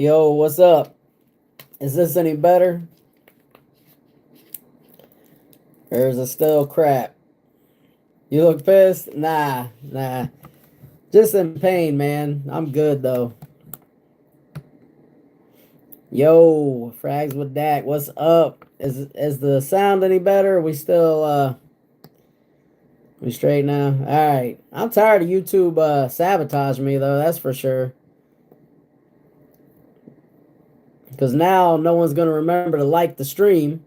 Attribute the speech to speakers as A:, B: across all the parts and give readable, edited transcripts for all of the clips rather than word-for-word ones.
A: Yo, what's up? Is this any better? Or is it still crap? You look pissed? Nah. Just in pain, man. I'm good though. Yo, Frags with Dak, what's up? Is the sound any better? We still we straight now? Alright. I'm tired of YouTube sabotaging me though, that's for sure. Because now no one's gonna remember to like the stream.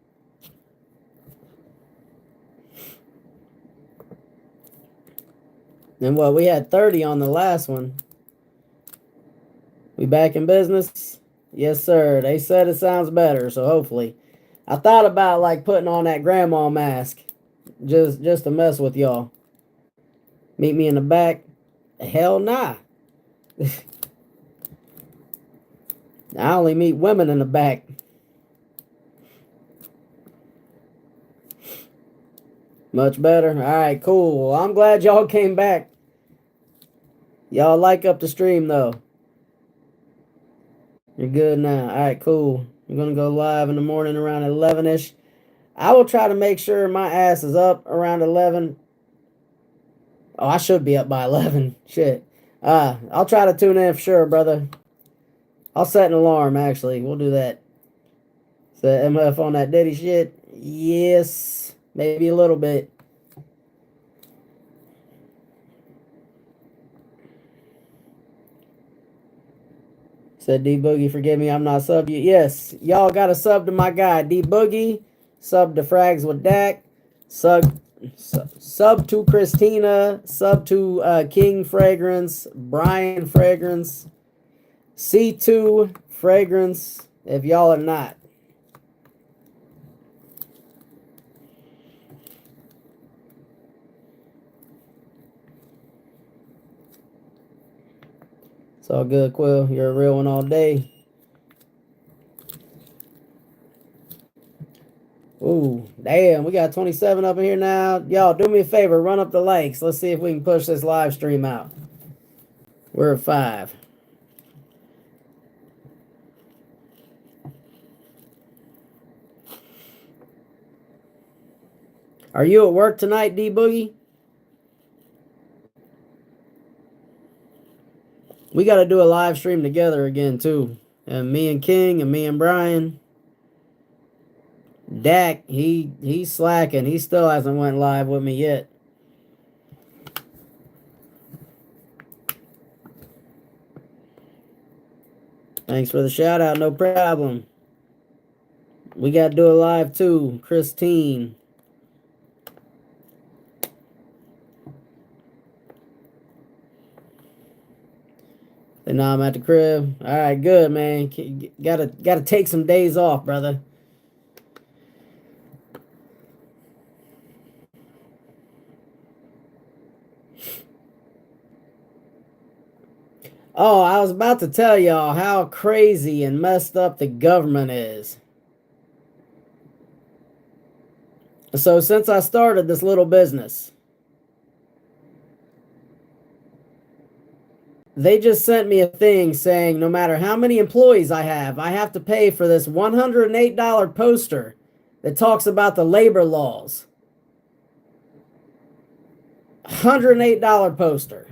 A: And what, we had 30 on the last one. We back in business? Yes, sir. They said it sounds better, so hopefully. I thought about like putting on that grandma mask just to mess with y'all. Meet me in the back? Hell nah. I only meet women in the back. Much better. All right, cool. Well, I'm glad y'all came back. Y'all like up the stream though. You're good now. All right, cool. I'm gonna go live in the morning around 11ish. I will try to make sure my ass is up around 11. Oh, I should be up by 11. Shit. I'll try to tune in for sure, brother. I'll set an alarm, actually. We'll do that. Set MF on that Diddy shit? Yes. Maybe a little bit. Said D Boogie, forgive me, I'm not sub you. Yes, y'all got to sub to my guy D Boogie. Sub to Frags with Dak. Sub to Christina. Sub to King Fragrance. Brian Fragrance. C2 Fragrance. If y'all are not. It's all good, Quill. You're a real one all day. Ooh, damn, we got 27 up in here now. Y'all, do me a favor, run up the likes. Let's see if we can push this live stream out. We're at 5. Are you at work tonight, D Boogie? We got to do a live stream together again, too. And me and King and me and Brian. Dak, he's slacking. He still hasn't went live with me yet. Thanks for the shout out, no problem. We got to do a live too, Christine. And now I'm at the crib. All right, good, man. Gotta take some days off, brother. Oh, I was about to tell y'all how crazy and messed up the government is. So since I started this little business, they just sent me a thing saying no matter how many employees I have to pay for this $108 poster that talks about the labor laws. $108 poster.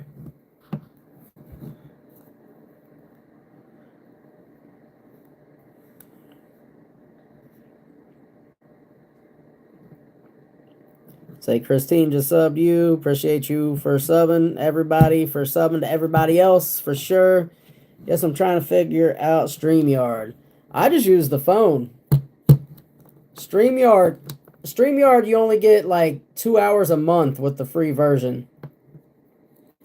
A: Say, Christine just subbed you. Appreciate you for subbing. Everybody for subbing to everybody else for sure. Guess I'm trying to figure out StreamYard. I just use the phone. StreamYard, you only get like 2 hours a month with the free version,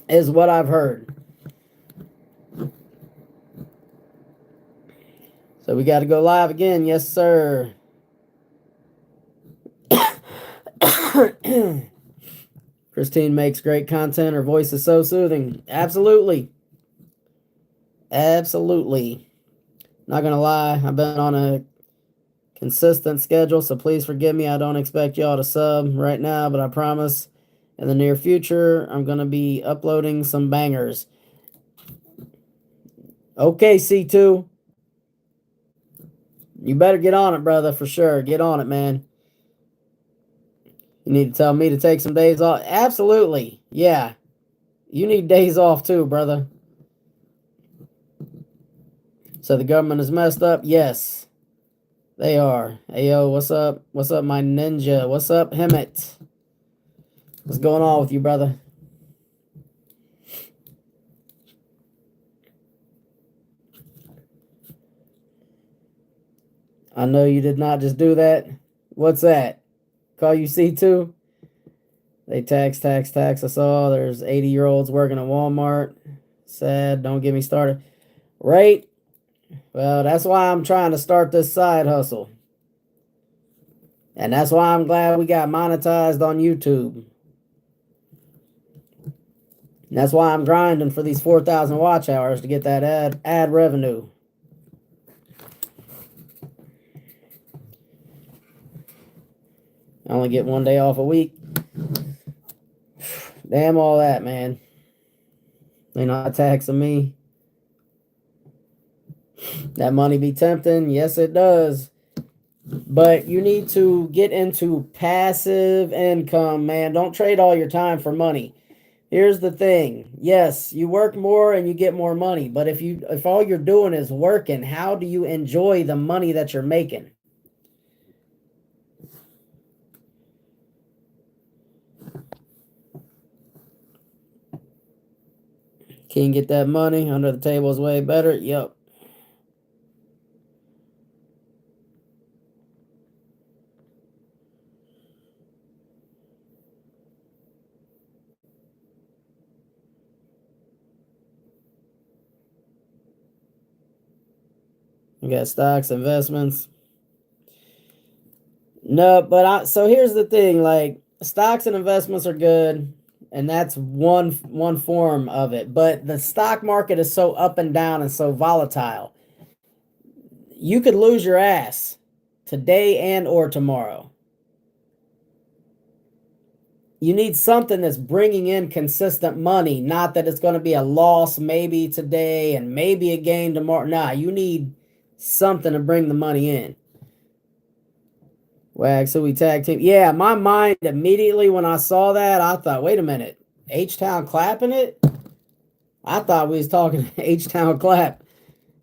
A: is what I've heard. So we got to go live again. Yes, sir. Christine makes great content. Her voice is so soothing. Absolutely. Absolutely. Not going to lie. I've been on a consistent schedule, so please forgive me. I don't expect y'all to sub right now, but I promise in the near future, I'm going to be uploading some bangers. Okay, C2. You better get on it, brother, for sure. Get on it, man. You need to tell me to take some days off. Absolutely. Yeah. You need days off too, brother. So the government is messed up? Yes. They are. Hey, yo, what's up? What's up, my ninja? What's up, Hemet? What's going on with you, brother? I know you did not just do that. What's that? Call you C2? They tax. I saw there's 80-year-olds working at Walmart. Sad. Don't get me started. Right? Well, that's why I'm trying to start this side hustle. And that's why I'm glad we got monetized on YouTube. And that's why I'm grinding for these 4,000 watch hours to get that ad revenue. I only get 1 day off a week. Damn all that, man. They not taxing me. That money be tempting. Yes, it does. But you need to get into passive income, man. Don't trade all your time for money. Here's the thing. Yes, you work more and you get more money. But if all you're doing is working, how do you enjoy the money that you're making? Can you get that money? Under the table is way better. Yep. You got stocks, investments. No, but so here's the thing, like stocks and investments are good, and that's one form of it. But the stock market is so up and down and so volatile. You could lose your ass today and or tomorrow. You need something that's bringing in consistent money, not that it's going to be a loss maybe today and maybe a gain tomorrow. Nah, you need something to bring the money in. Wag, so we tag team. Yeah, my mind immediately when I saw that, I thought, wait a minute, H-Town clapping it? I thought we was talking H-Town clap,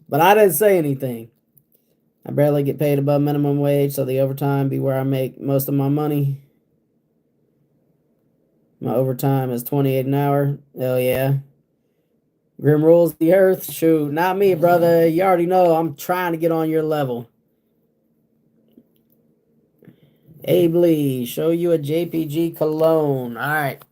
A: but I didn't say anything. I barely get paid above minimum wage, so the overtime be where I make most of my money. My overtime is $28 an hour. Hell yeah. Grim rules the earth. Shoot, not me, brother. You already know I'm trying to get on your level. Abe Lee, show you a JPG cologne. All right.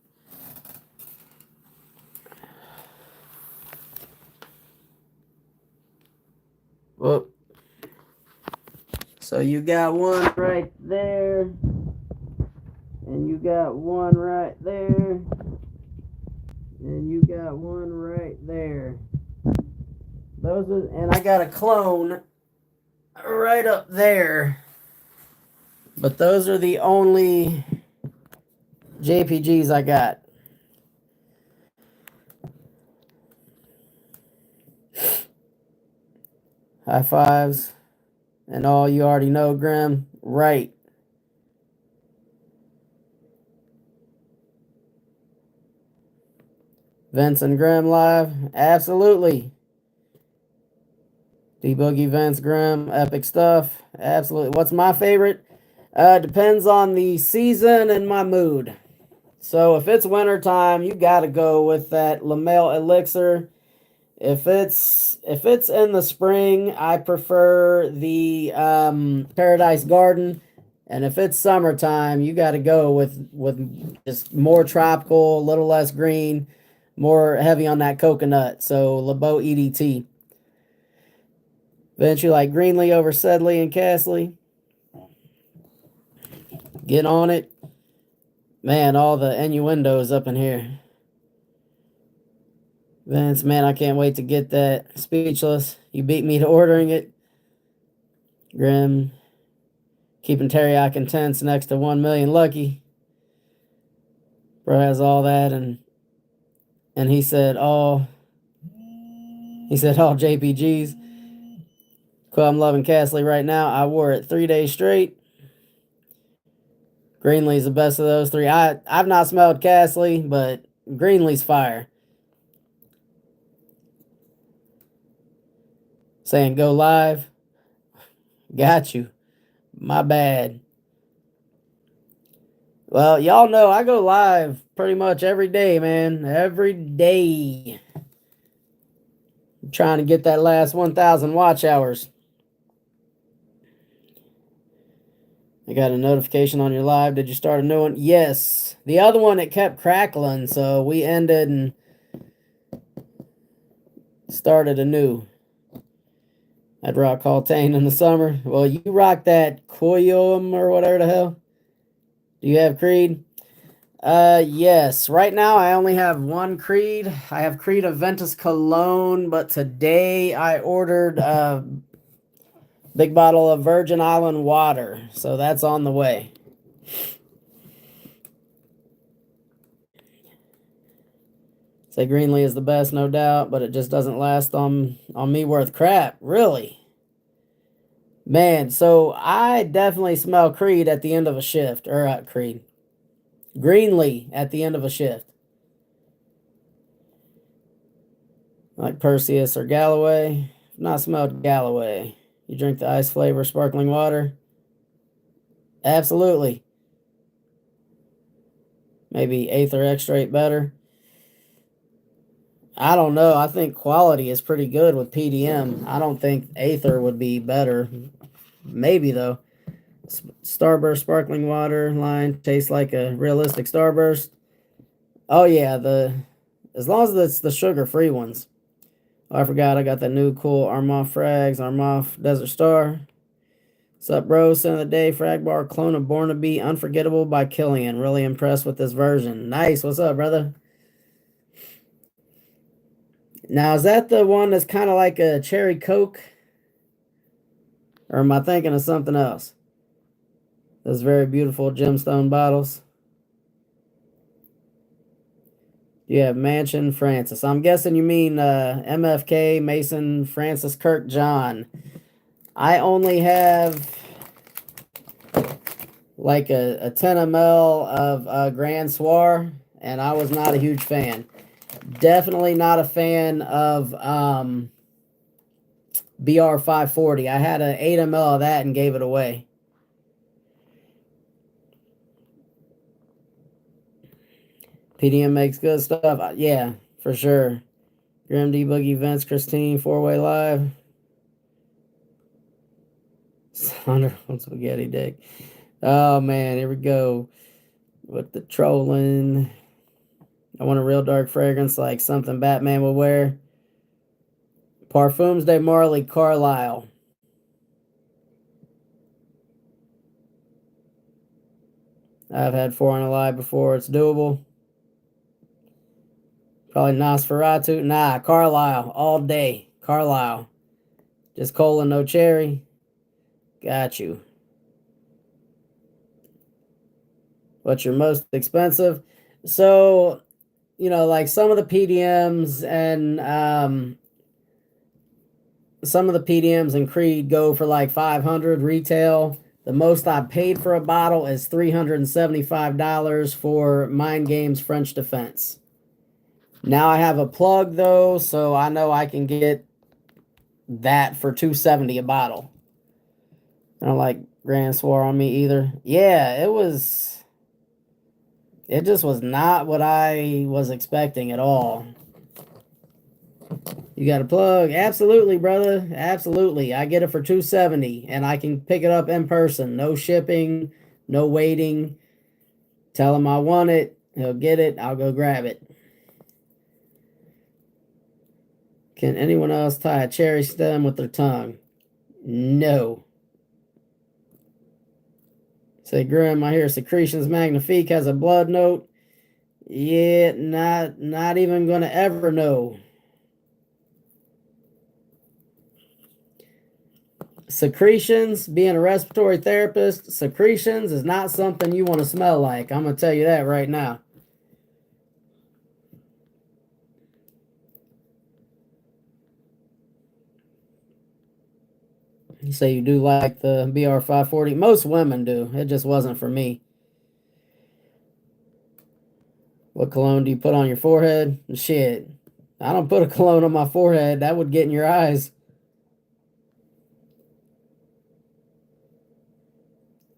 A: Well, so you got one right there. And you got one right there. And you got one right there. Those are, and I got a clone right up there. But those are the only JPGs I got. High fives. And all you already know, Grim. Right. Vince and Grim live. Absolutely. D-Boogie, Vince, Grim. Epic stuff. Absolutely. What's my favorite? Depends on the season and my mood. So if it's wintertime, you got to go with that Lamel Elixir. If it's in the spring, I prefer the Paradise Garden, and if it's summertime, you got to go with just more tropical, a little less green, more heavy on that coconut. So LeBeau EDT. Eventually, like Greenlee over Sedley and Castley. Get on it. Man, all the innuendos up in here. Vince, man, I can't wait to get that. Speechless. You beat me to ordering it. Grim. Keeping Teriyaki intense next to 1 million Lucky. Bro has all that, and he said all JPGs. Cool, I'm loving Castley right now. I wore it 3 days straight. Greenlee's the best of those three. I've not smelled Castley, but Greenlee's fire. Saying go live. Got you. My bad. Well, y'all know I go live pretty much every day, man. Every day. I'm trying to get that last 1,000 watch hours. I got a notification on your live. Did you start a new one? Yes. The other one, it kept crackling, so we ended and started anew. I'd rock Haltane in the summer. Well, you rock that Koyum or whatever the hell. Do you have Creed? Yes. Right now, I only have one Creed. I have Creed Aventus Cologne, but today I ordered a big bottle of Virgin Island water, so that's on the way. Say Greenlee is the best, no doubt, but it just doesn't last on me worth crap. Really? Man, so I definitely smell Creed at the end of a shift. Or Creed. Greenlee at the end of a shift. Like Perseus or Galloway. I've not strelled Galloway. You drink the ice flavor sparkling water? Absolutely. Maybe Aether Extract better. I don't know. I think quality is pretty good with PDM. I don't think Aether would be better. Maybe, though. Starburst sparkling water line tastes like a realistic Starburst. Oh, yeah. As long as it's the sugar-free ones. Oh, I forgot I got that new cool Armoff Frags, Armoff Desert Star. What's up, bro? Center of the day, Frag Bar, clone of Born to Be Unforgettable by Killian. Really impressed with this version. Nice. What's up, brother? Now, is that the one that's kind of like a cherry Coke? Or am I thinking of something else? Those very beautiful gemstone bottles. You have Mansion Francis. I'm guessing you mean MFK, Mason, Francis, Kirk, John. I only have like a 10 ml of Grand Soir, and I was not a huge fan. Definitely not a fan of BR 540. I had an 8 ml of that and gave it away. PDM makes good stuff. Yeah, for sure. Grim D Boogie, Vince, Christine, 4-way live. Sonder on spaghetti dick. Oh man, here we go. With the trolling. I want a real dark fragrance like something Batman would wear. Parfums de Marley Carlisle. I've had 4 on a live before. It's doable. Probably Nosferatu. Nah, Carlisle. All day. Carlisle. Just cola, no cherry. Got you. What's your most expensive? So, like some of the PDMs and Creed go for like 500 retail. The most I paid for a bottle is $375 for Mind Games French Defense. Now I have a plug though, so I know I can get that for $270 a bottle. I don't like Grand Soir on me either. Yeah, it just was not what I was expecting at all. You got a plug? Absolutely, brother. Absolutely. I get it for $270 and I can pick it up in person. No shipping, no waiting. Tell him I want it. He'll get it. I'll go grab it. Can anyone else tie a cherry stem with their tongue? No. Say, Grim, I hear Secretions Magnifique has a blood note. Yeah, not even gonna ever know. Secretions, being a respiratory therapist, secretions is not something you want to smell like. I'm gonna tell you that right now. You say you do like the BR540. Most women do. It just wasn't for me. What cologne do you put on your forehead? Shit. I don't put a cologne on my forehead. That would get in your eyes.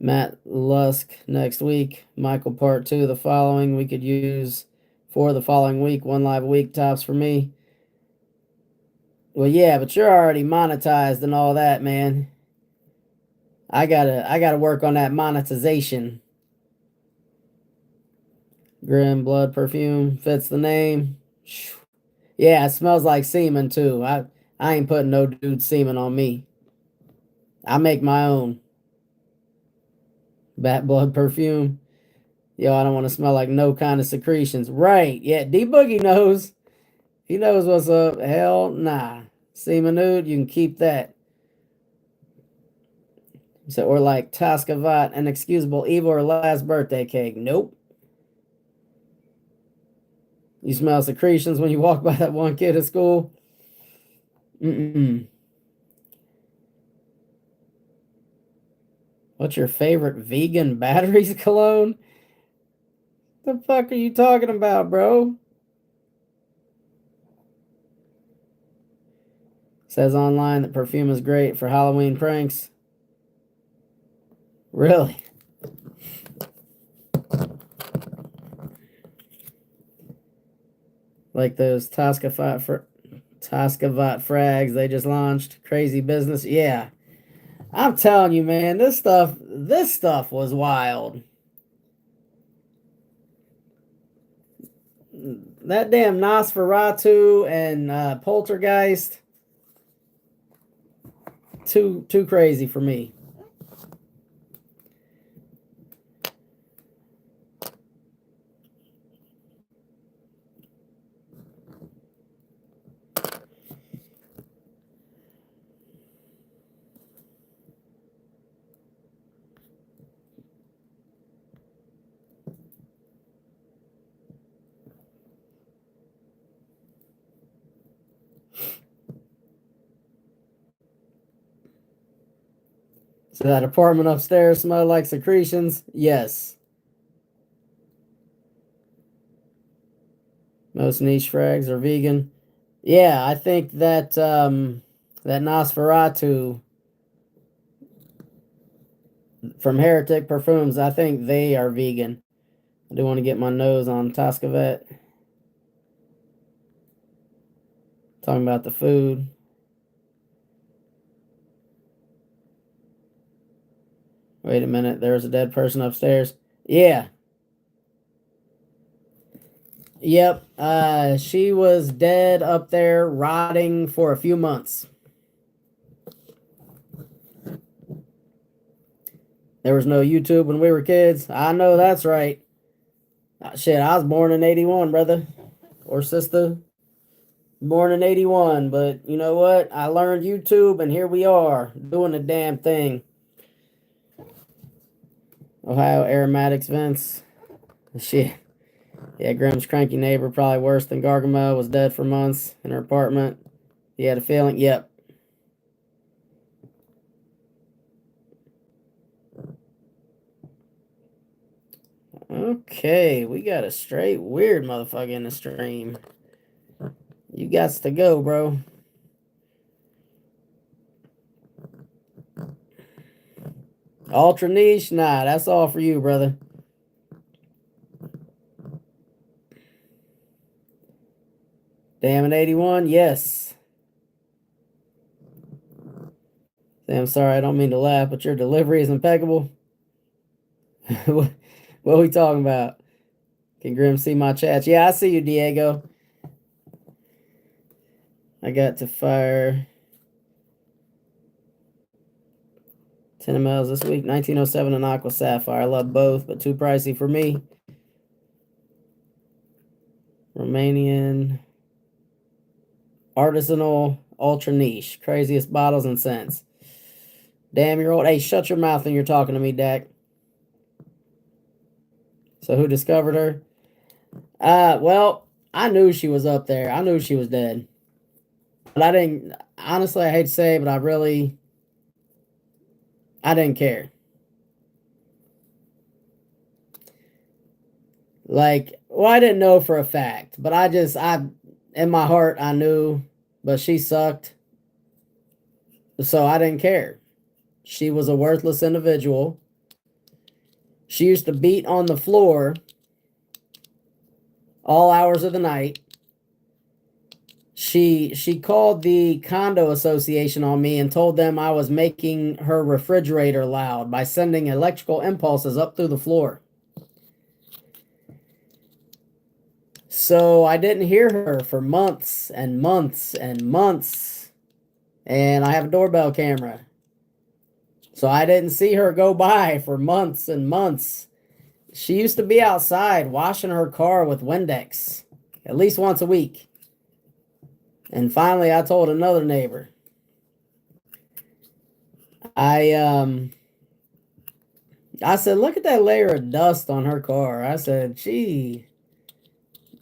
A: Matt Lusk next week. Michael part 2 the following. We could use for the following week. 1 live a week tops for me. Well, yeah, but you're already monetized and all that, man. I gotta work on that monetization. Grim Blood perfume fits the name. Yeah, it smells like semen too. I ain't putting no dude semen on me. I make my own. Bat blood perfume. Yo, I don't want to smell like no kind of secretions. Right. Yeah, D Boogie knows. He knows what's up. Hell nah. Semen nude, you can keep that. So, or like Toscavat, an excusable evil or last birthday cake. Nope. You smell secretions when you walk by that one kid at school? Mm-mm. What's your favorite vegan batteries cologne? The fuck are you talking about, bro? Says online that perfume is great for Halloween pranks. Really? Like those Toscavat frags they just launched. Crazy business. Yeah. I'm telling you, man, this stuff was wild. That damn Nosferatu and Poltergeist, too crazy for me. So that apartment upstairs smell like secretions? Yes. Most niche frags are vegan. Yeah, I think that that Nosferatu from Heretic Perfumes, I think they are vegan. I do want to get my nose on Toscavet. Talking about the food. Wait a minute, there's a dead person upstairs. Yeah. Yep. She was dead up there, rotting for a few months. There was no YouTube when we were kids. I know that's right. Shit, I was born in 81, brother. Or sister. Born in 81. But you know what? I learned YouTube and here we are doing the damn thing. Ohio aromatics vents. Shit. Yeah, Grimm's cranky neighbor, probably worse than Gargamel, was dead for months in her apartment. He had a feeling. Yep. Okay, we got a straight weird motherfucker in the stream. You got to go, bro. Ultra niche? Nah, that's all for you, brother. Damn it, 81? Yes. I'm sorry, I don't mean to laugh, but your delivery is impeccable. What are we talking about? Can Grim see my chats? Yeah, I see you, Diego. I got to fire 10 mls this week. 1907 and Aqua Sapphire. I love both, but too pricey for me. Romanian artisanal ultra niche. Craziest bottles and scents. Damn, you're old. Hey, shut your mouth when you're talking to me, Dak. So who discovered her? Well, I knew she was up there. I knew she was dead. But I didn't, honestly, I hate to say it, but I really I didn't care. Like, well, I didn't know for a fact, but in my heart, I knew, but she sucked. So I didn't care. She was a worthless individual. She used to beat on the floor all hours of the night. She called the condo association on me and told them I was making her refrigerator loud by sending electrical impulses up through the floor. So I didn't hear her for months and months and months. And I have a doorbell camera. So I didn't see her go by for months and months. She used to be outside washing her car with Windex at least once a week. And finally I told another neighbor. I said, look at that layer of dust on her car. I said, she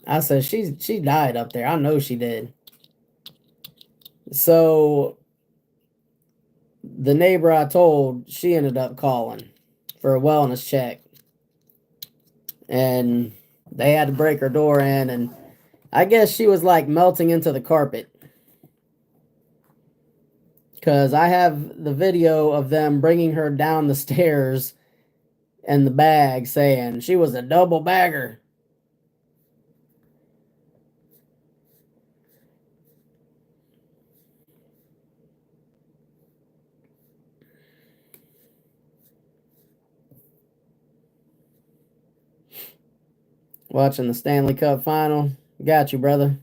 A: died up there. I know she did. So the neighbor I told, she ended up calling for a wellness check. And they had to break her door in, and I guess she was like melting into the carpet. Because I have the video of them bringing her down the stairs in the bag saying she was a double bagger. Watching the Stanley Cup final. Got you, brother.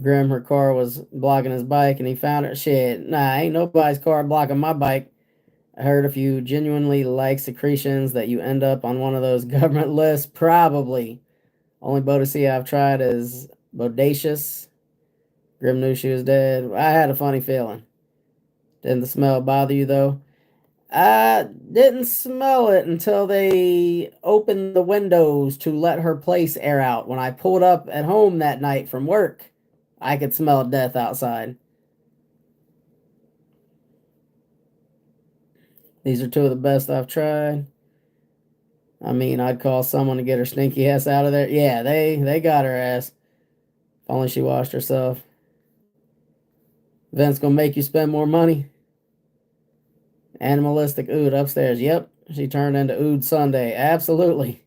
A: Grim, her car was blocking his bike and he found her. Shit, nah, ain't nobody's car blocking my bike. I heard if you genuinely like secretions that you end up on one of those government lists. Probably. Only Boadicea I've tried is Bodacious. Grim knew she was dead. I had a funny feeling. Didn't the smell bother you, though? I didn't smell it until they opened the windows to let her place air out. When I pulled up at home that night from work, I could smell death outside. These are two of the best I've tried. I mean, I'd call someone to get her stinky ass out of there. Yeah, they got her ass. If only she washed herself. Vince gonna make you spend more money. Animalistic Ood upstairs. Yep, she turned into Ood Sunday. Absolutely.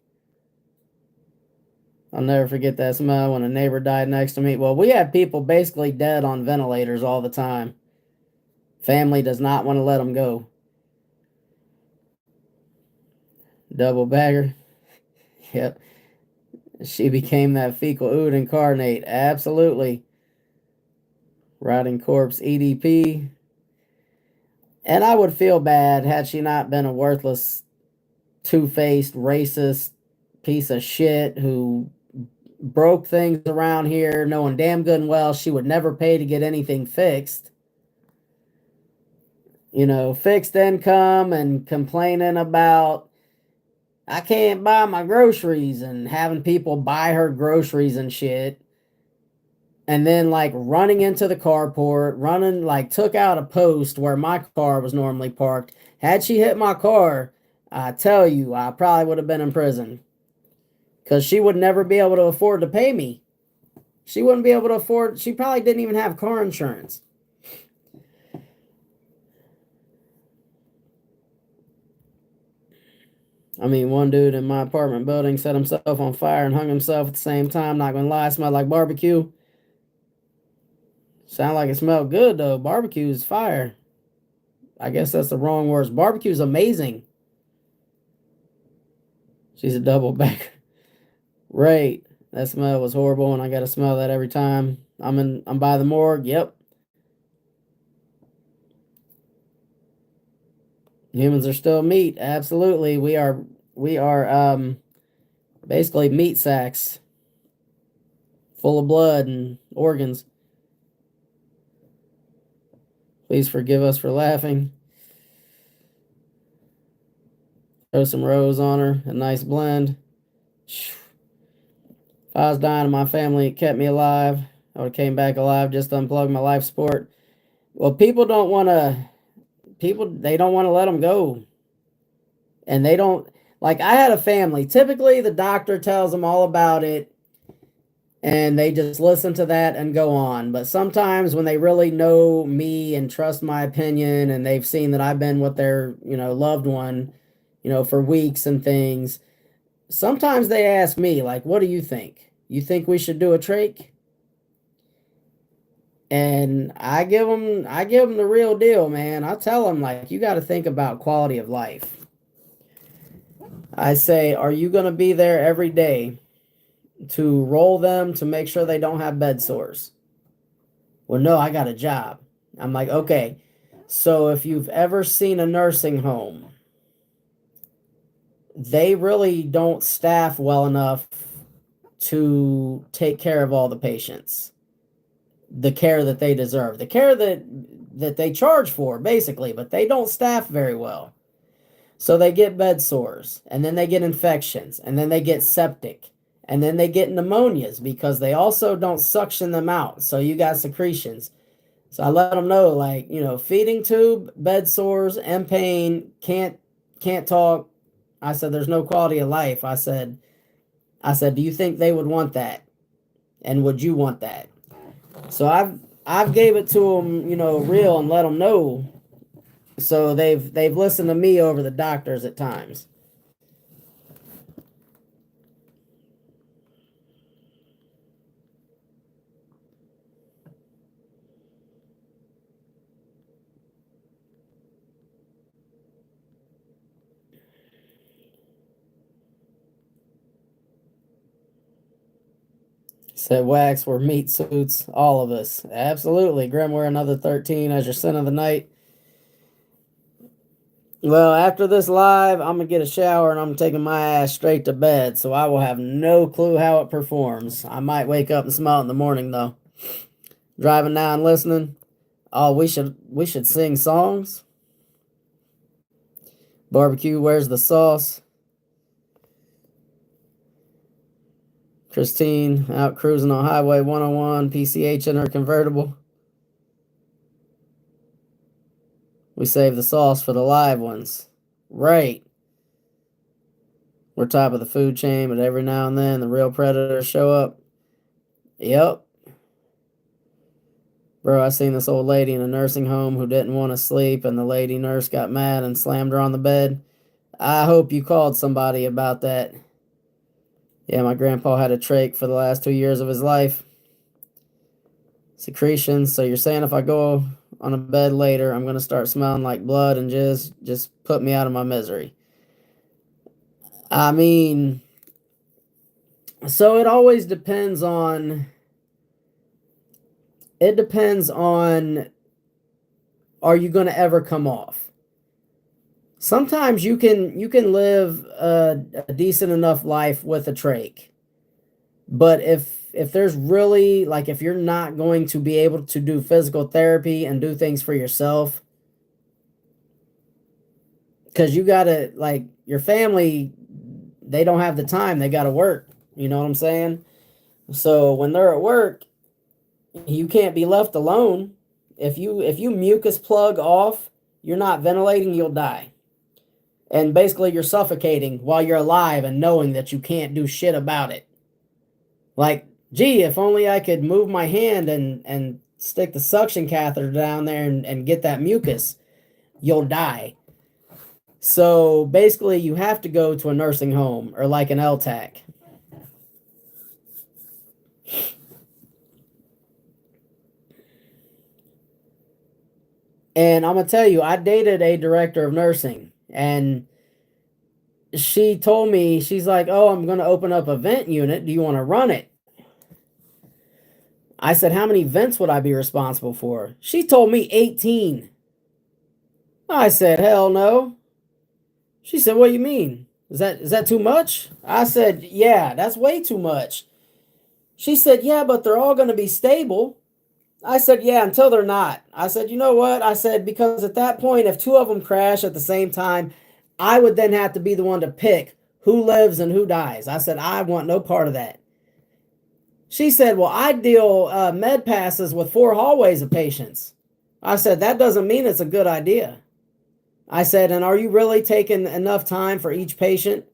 A: I'll never forget that smell when a neighbor died next to me. Well, we had people basically dead on ventilators all the time. Family does not want to let them go. Double bagger. Yep. She became that fecal Ood incarnate. Absolutely. Rotting corpse EDP. And I would feel bad had she not been a worthless, two-faced, racist piece of shit who broke things around here, knowing damn good and well she would never pay to get anything fixed. You know, fixed income and complaining about I can't buy my groceries and having people buy her groceries and shit. And then like running into the carport, running like took out a post where my car was normally parked. Had she hit my car, I tell you, I probably would have been in prison. Because she would never be able to afford to pay me. She wouldn't be able to afford, she probably didn't even have car insurance. I mean, one dude in my apartment building set himself on fire and hung himself at the same time. Not gonna lie, smelled like barbecue. Sound like it smelled good though. Barbecue is fire. I guess that's the wrong words. Barbecue is amazing. She's a double back. Right. That smell was horrible, and I gotta smell that every time. I'm by the morgue. Yep. Humans are still meat. Absolutely. We are basically meat sacks full of blood and organs. Please forgive us for laughing. Throw some rose on her. A nice blend. If I was dying in my family, it kept me alive. I would have came back alive, just unplugged my life support. Well, people don't want to. They don't want to let them go, and they don't. Like I had a family. Typically, the doctor tells them all about it, and they just listen to that and go on. But sometimes when they really know me and trust my opinion, and they've seen that I've been with their loved one, for weeks and things, sometimes they ask me like, "What do you think? You think we should do a trach?" And I give them the real deal, man. I tell them like, you got to think about quality of life. I say, are you going to be there every day to roll them to make sure they don't have bed sores? Well, no, I got a job. I'm like, okay. So if you've ever seen a nursing home, they really don't staff well enough to take care of all the patients. The care that they deserve, the care that they charge for, basically, but they don't staff very well. So they get bed sores, and then they get infections, and then they get septic, and then they get pneumonias because they also don't suction them out. So you got secretions. So I let them know, like, feeding tube, bed sores, and pain, can't talk. I said, there's no quality of life. I said, do you think they would want that? And would you want that? So I've gave it to them, real, and let them know. So they've listened to me over the doctors at times. Said Wax, we're meat suits, all of us. Absolutely. Grim, we're another 13 as your sin of the night. Well, after this live, I'm going to get a shower and I'm taking my ass straight to bed, so I will have no clue how it performs. I might wake up and smell it in the morning, though. Driving now and listening. Oh, we should sing songs. Barbecue, where's the sauce? Christine out cruising on Highway 101, PCH in her convertible. We save the sauce for the live ones. Right. We're top of the food chain, but every now and then the real predators show up. Yep. Bro, I seen this old lady in a nursing home who didn't want to sleep, and the lady nurse got mad and slammed her on the bed. I hope you called somebody about that. Yeah, my grandpa had a trach for the last 2 years of his life. Secretions. So you're saying if I go on a bed later, I'm going to start smelling like blood and just put me out of my misery. I mean, so it always depends on, are you going to ever come off? Sometimes you can live a decent enough life with a trach. But if there's really, like, if you're not going to be able to do physical therapy and do things for yourself, because you gotta, like, your family, they don't have the time, they gotta work, you know what I'm saying? So when they're at work, you can't be left alone. If you mucus plug off, you're not ventilating, you'll die. And basically you're suffocating while you're alive and knowing that you can't do shit about it. Like, gee, if only I could move my hand and stick the suction catheter down there and get that mucus, you'll die. So basically you have to go to a nursing home or like an LTAC. And I'm going to tell you, I dated a director of nursing, and she told me, she's like, oh, I'm going to open up a vent unit. Do you want to run it? I said, how many vents would I be responsible for? She told me 18. I said, hell no. She said, what do you mean? Is that too much? I said, yeah, that's way too much. She said, yeah, but they're all going to be stable. I said, yeah, until they're not. I said, you know what? I said, because at that point, if two of them crash at the same time, I would then have to be the one to pick who lives and who dies. I said, I want no part of that. She said, well, I deal med passes with 4 hallways of patients. I said, that doesn't mean it's a good idea. I said, and are you really taking enough time for each patient?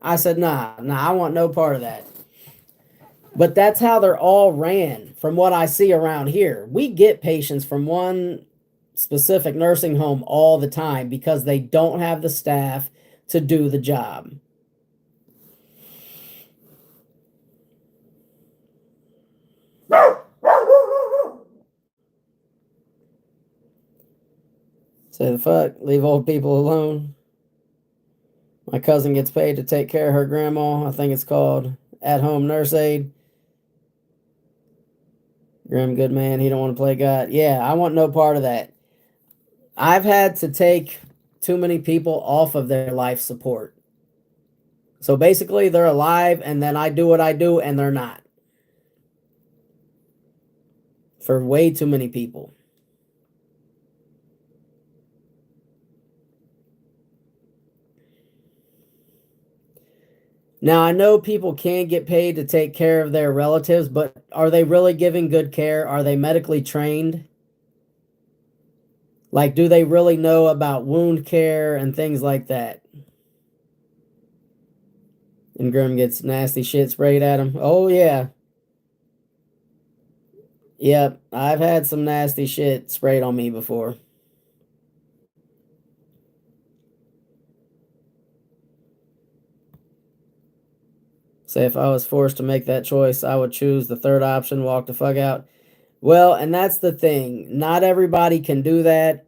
A: I said, nah, I want no part of that. But that's how they're all ran from what I see around here. We get patients from one specific nursing home all the time because they don't have the staff to do the job. Say the fuck, leave old people alone. My cousin gets paid to take care of her grandma. I think it's called at-home nurse aide. Grim good man, he don't want to play God. Yeah, I want no part of that. I've had to take too many people off of their life support. So basically, they're alive, and then I do what I do, and they're not. For way too many people. Now, I know people can get paid to take care of their relatives, but are they really giving good care? Are they medically trained? Like, do they really know about wound care and things like that? And Grim gets nasty shit sprayed at him. Oh, yeah. Yep, I've had some nasty shit sprayed on me before. Say if I was forced to make that choice, I would choose the third option, walk the fuck out. Well, and that's the thing. Not everybody can do that.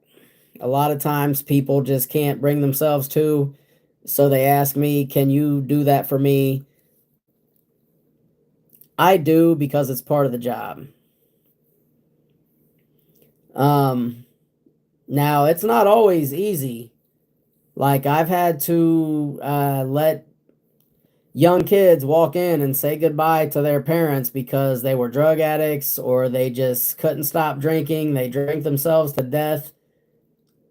A: A lot of times people just can't bring themselves to. So they ask me, can you do that for me? I do because it's part of the job. Now it's not always easy. Like I've had to let young kids walk in and say goodbye to their parents because they were drug addicts or they just couldn't stop drinking. They drank themselves to death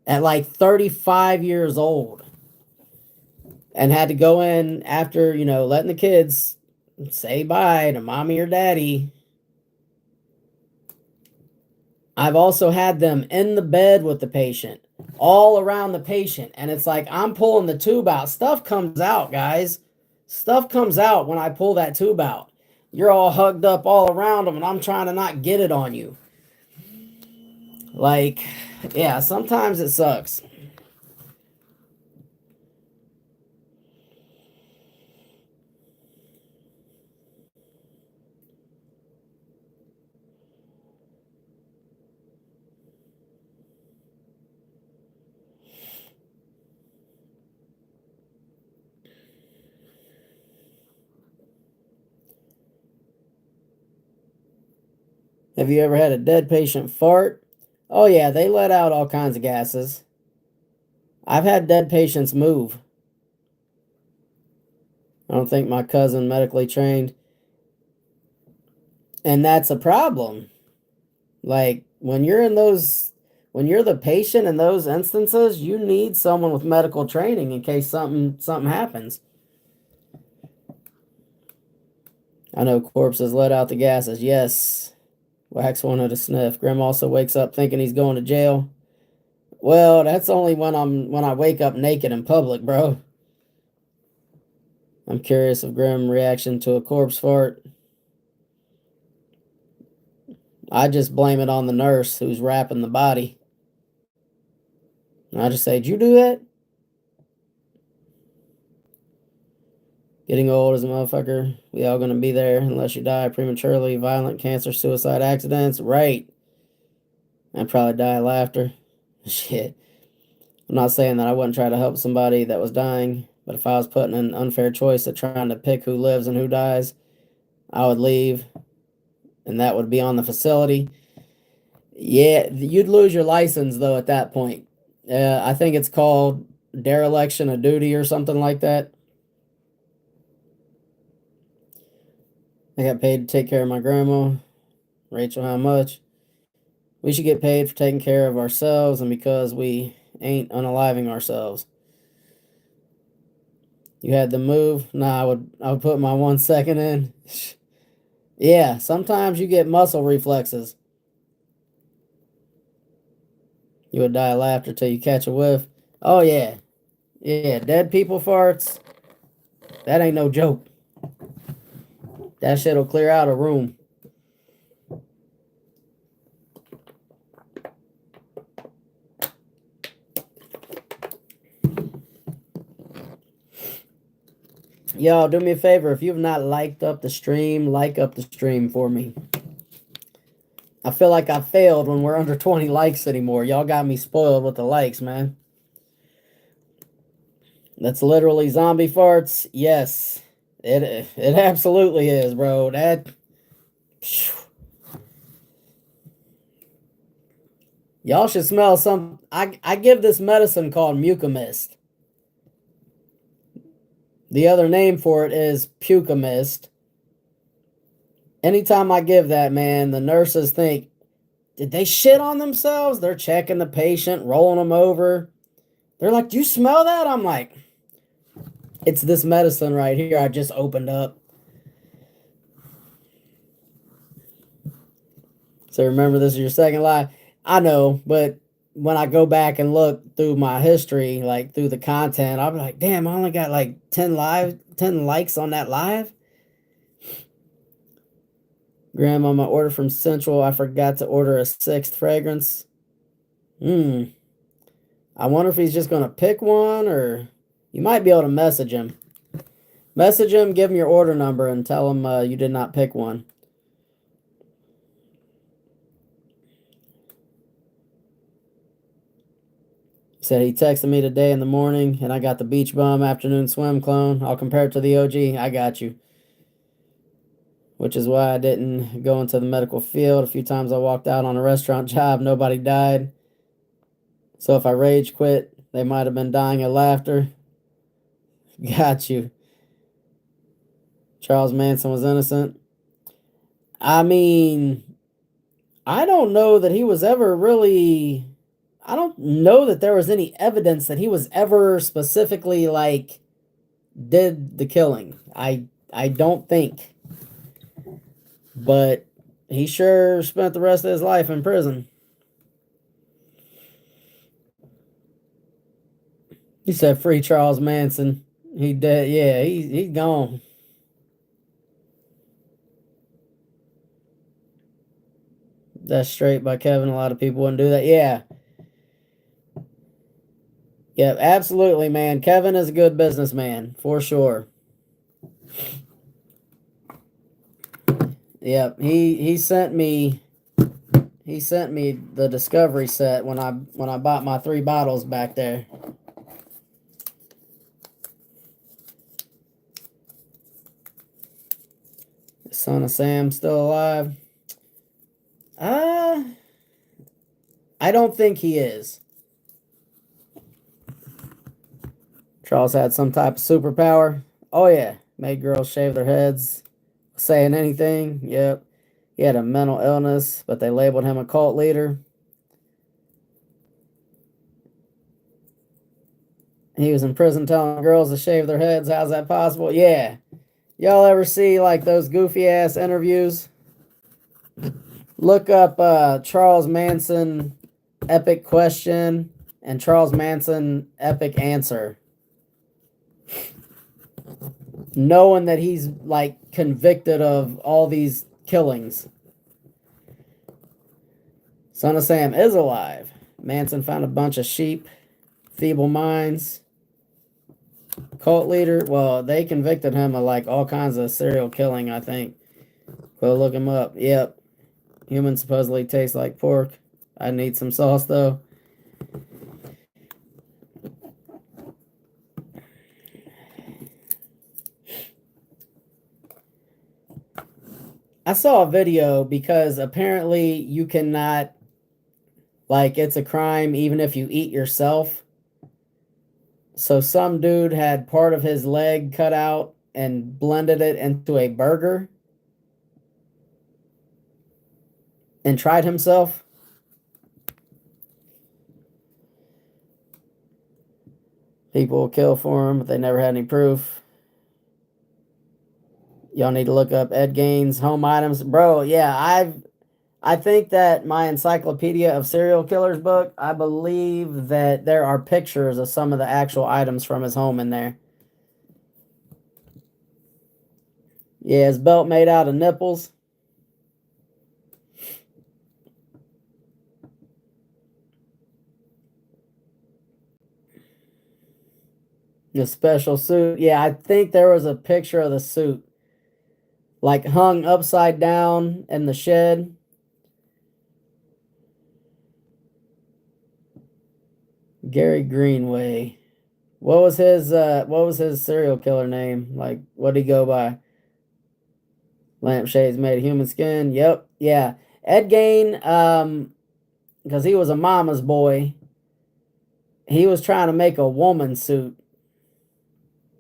A: at like 35 years old and had to go in after, letting the kids say bye to mommy or daddy. I've also had them in the bed with the patient, all around the patient. And it's like I'm pulling the tube out. Stuff comes out, guys. Stuff comes out when I pull that tube out. You're all hugged up all around them, and I'm trying to not get it on you. Like, yeah, sometimes it sucks. Have you ever had a dead patient fart? Oh, yeah, they let out all kinds of gases. I've had dead patients move. I don't think my cousin medically trained. And that's a problem. Like when you're when you're the patient in those instances, you need someone with medical training in case something happens. I know corpses let out the gases. Yes. Wax wanted to sniff. Grim also wakes up thinking he's going to jail. Well, that's only when I wake up naked in public, bro. I'm curious of Grim reaction to a corpse fart. I just blame it on the nurse who's wrapping the body. And I just say, did you do that? Getting old as a motherfucker. We all gonna be there unless you die prematurely, violent cancer, suicide, accidents. Right. I'd probably die of laughter. Shit. I'm not saying that I wouldn't try to help somebody that was dying, but if I was put in an unfair choice of trying to pick who lives and who dies, I would leave, and that would be on the facility. Yeah, you'd lose your license though at that point. I think it's called dereliction of duty or something like that. I got paid to take care of my grandma. Rachel, how much? We should get paid for taking care of ourselves and because we ain't unaliving ourselves. You had the move? Nah, I would put my 1 second in. Yeah, sometimes you get muscle reflexes. You would die of laughter till you catch a whiff. Oh yeah. Yeah, dead people farts. That ain't no joke. That shit'll clear out a room. Y'all, do me a favor. If you've not liked up the stream, like up the stream for me. I feel like I failed when we're under 20 likes anymore. Y'all got me spoiled with the likes, man. That's literally zombie farts. Yes. It absolutely is, bro. That y'all should smell some. I give this medicine called Mucomist. The other name for it is Pucamist. Anytime I give that, man, the nurses think, did they shit on themselves? They're checking the patient, rolling them over. They're like, do you smell that? I'm like, it's this medicine right here I just opened up. So remember, this is your second live. I know, but when I go back and look through my history, like through the content, I'll be like, damn, I only got like 10 likes on that live. Grandma, my order from Central, I forgot to order a 6th fragrance. I wonder if he's just going to pick one, or you might be able to message him. Message him, give him your order number, and tell him you did not pick one. Said he texted me today in the morning, and I got the Beach Bum afternoon swim clone. I'll compare it to the OG. I got you. Which is why I didn't go into the medical field. A few times I walked out on a restaurant job, nobody died. So if I rage quit, they might have been dying of laughter. Got you. Charles Manson was innocent. I mean, I don't know that he was ever really. I don't know that there was any evidence that he was ever specifically like did the killing. I don't think. But he sure spent the rest of his life in prison. He said free Charles Manson. He dead. Yeah, he's gone. That's straight by Kevin. A lot of people wouldn't do that. Yeah. Yeah, absolutely, man. Kevin is a good businessman, for sure. Yep. He sent me the Discovery set when I bought my 3 bottles back there. Son of Sam still alive? I don't think he is. Charles had some type of superpower. Oh yeah, made girls shave their heads, saying anything. Yep. He had a mental illness, but they labeled him a cult leader. He was in prison telling girls to shave their heads. How's that possible? Yeah. Y'all ever see like those goofy ass interviews? Look up Charles Manson epic question and Charles Manson epic answer. Knowing that he's like convicted of all these killings. Son of Sam is alive. Manson found a bunch of sheep, feeble minds. Cult leader. Well, they convicted him of like all kinds of serial killing, I think. Go look him up. Yep. Humans supposedly taste like pork. I need some sauce though. I saw a video because apparently you cannot, like, it's a crime even if you eat yourself. So some dude had part of his leg cut out and blended it into a burger and tried himself. People will kill for him, but they never had any proof. Y'all need to look up Ed Gaines home items. Bro, yeah, I think that my Encyclopedia of Serial Killers book, I believe that there are pictures of some of the actual items from his home in there. Yeah, his belt made out of nipples. The special suit. Yeah, I think there was a picture of the suit. Like hung upside down in the shed. Gary Greenway. What was his serial killer name? Like what did he go by? Lampshades made of human skin. Yep. Yeah. Ed Gain, because he was a mama's boy, he was trying to make a woman suit.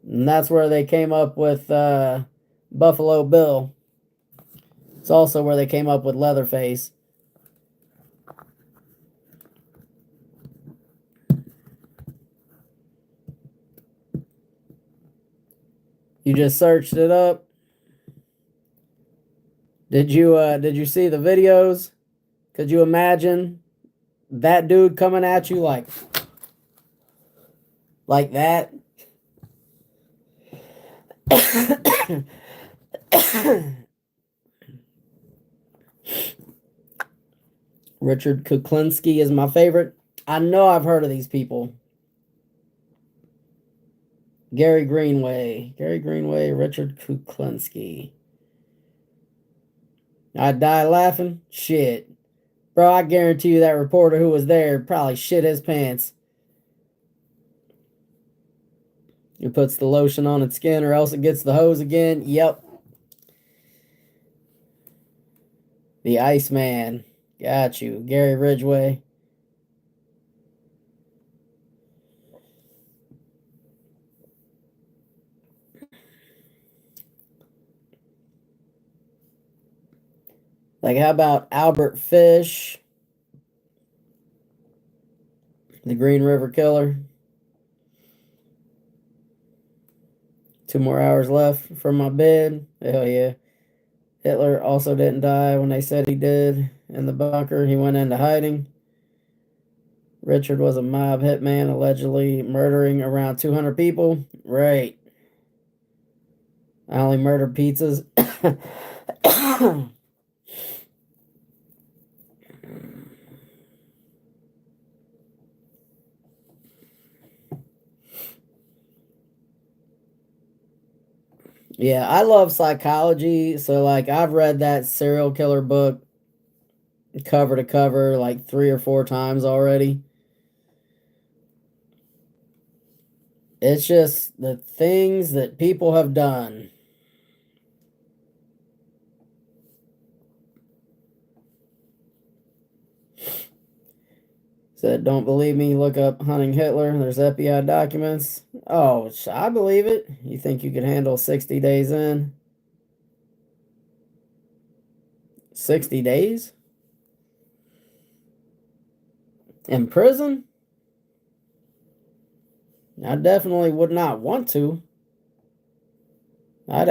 A: And that's where they came up with Buffalo Bill. It's also where they came up with Leatherface. You just searched it up. Did you see the videos? Could you imagine that dude coming at you like that? Richard Kuklinski is my favorite. I know I've heard of these people. Gary Greenway, Richard Kuklinski. I'd die laughing. Shit. Bro, I guarantee you that reporter who was there probably shit his pants. He puts the lotion on its skin or else it gets the hose again. Yep. The Iceman. Got you. Gary Ridgway. Like, how about Albert Fish? The Green River Killer. 2 more hours left from my bed. Hell yeah. Hitler also didn't die when they said he did in the bunker. He went into hiding. Richard was a mob hitman, allegedly murdering around 200 people. Right. I only murdered pizzas. Yeah, I love psychology. So, like, I've read that serial killer book cover to cover like 3 or 4 times already. It's just the things that people have done. Said, don't believe me, look up Hunting Hitler. There's FBI documents. Oh, I believe it. You think you could handle 60 days in? 60 days? In prison? I definitely would not want to. I'd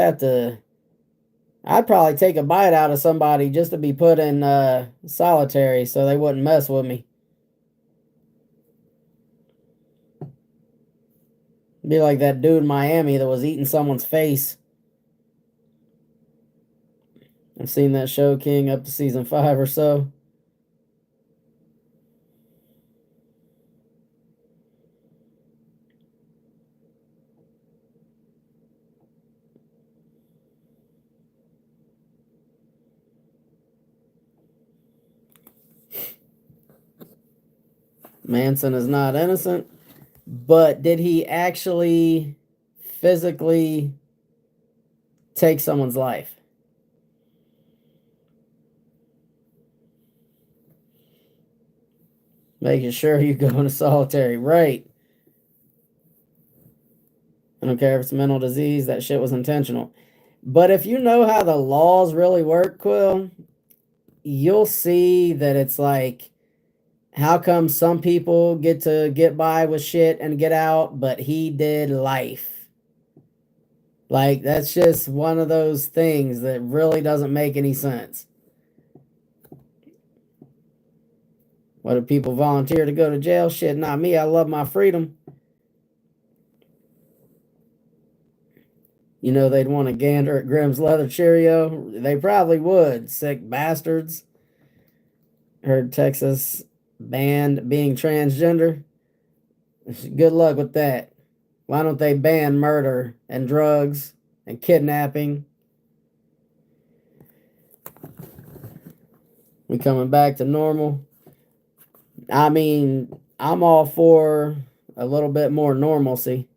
A: probably take a bite out of somebody just to be put in solitary so they wouldn't mess with me. Be like that dude in Miami that was eating someone's face. I've seen that show, King, up to season 5 or so. Manson is not innocent, but did he actually physically take someone's life? Making sure you go into solitary, right? I don't care if it's mental disease, that shit was intentional. But if you know how the laws really work, Quill, you'll see that it's like, how come some people get to get by with shit and get out, but he did life? Like, that's just one of those things that really doesn't make any sense. What, do people volunteer to go to jail? Shit, not me. I love my freedom. You know, they'd want to gander at Grimm's Leather Cheerio. They probably would, sick bastards. Heard Texas banned being transgender. Good luck with that. Why don't they ban murder and drugs and kidnapping? We coming back to normal. I mean, I'm all for a little bit more normalcy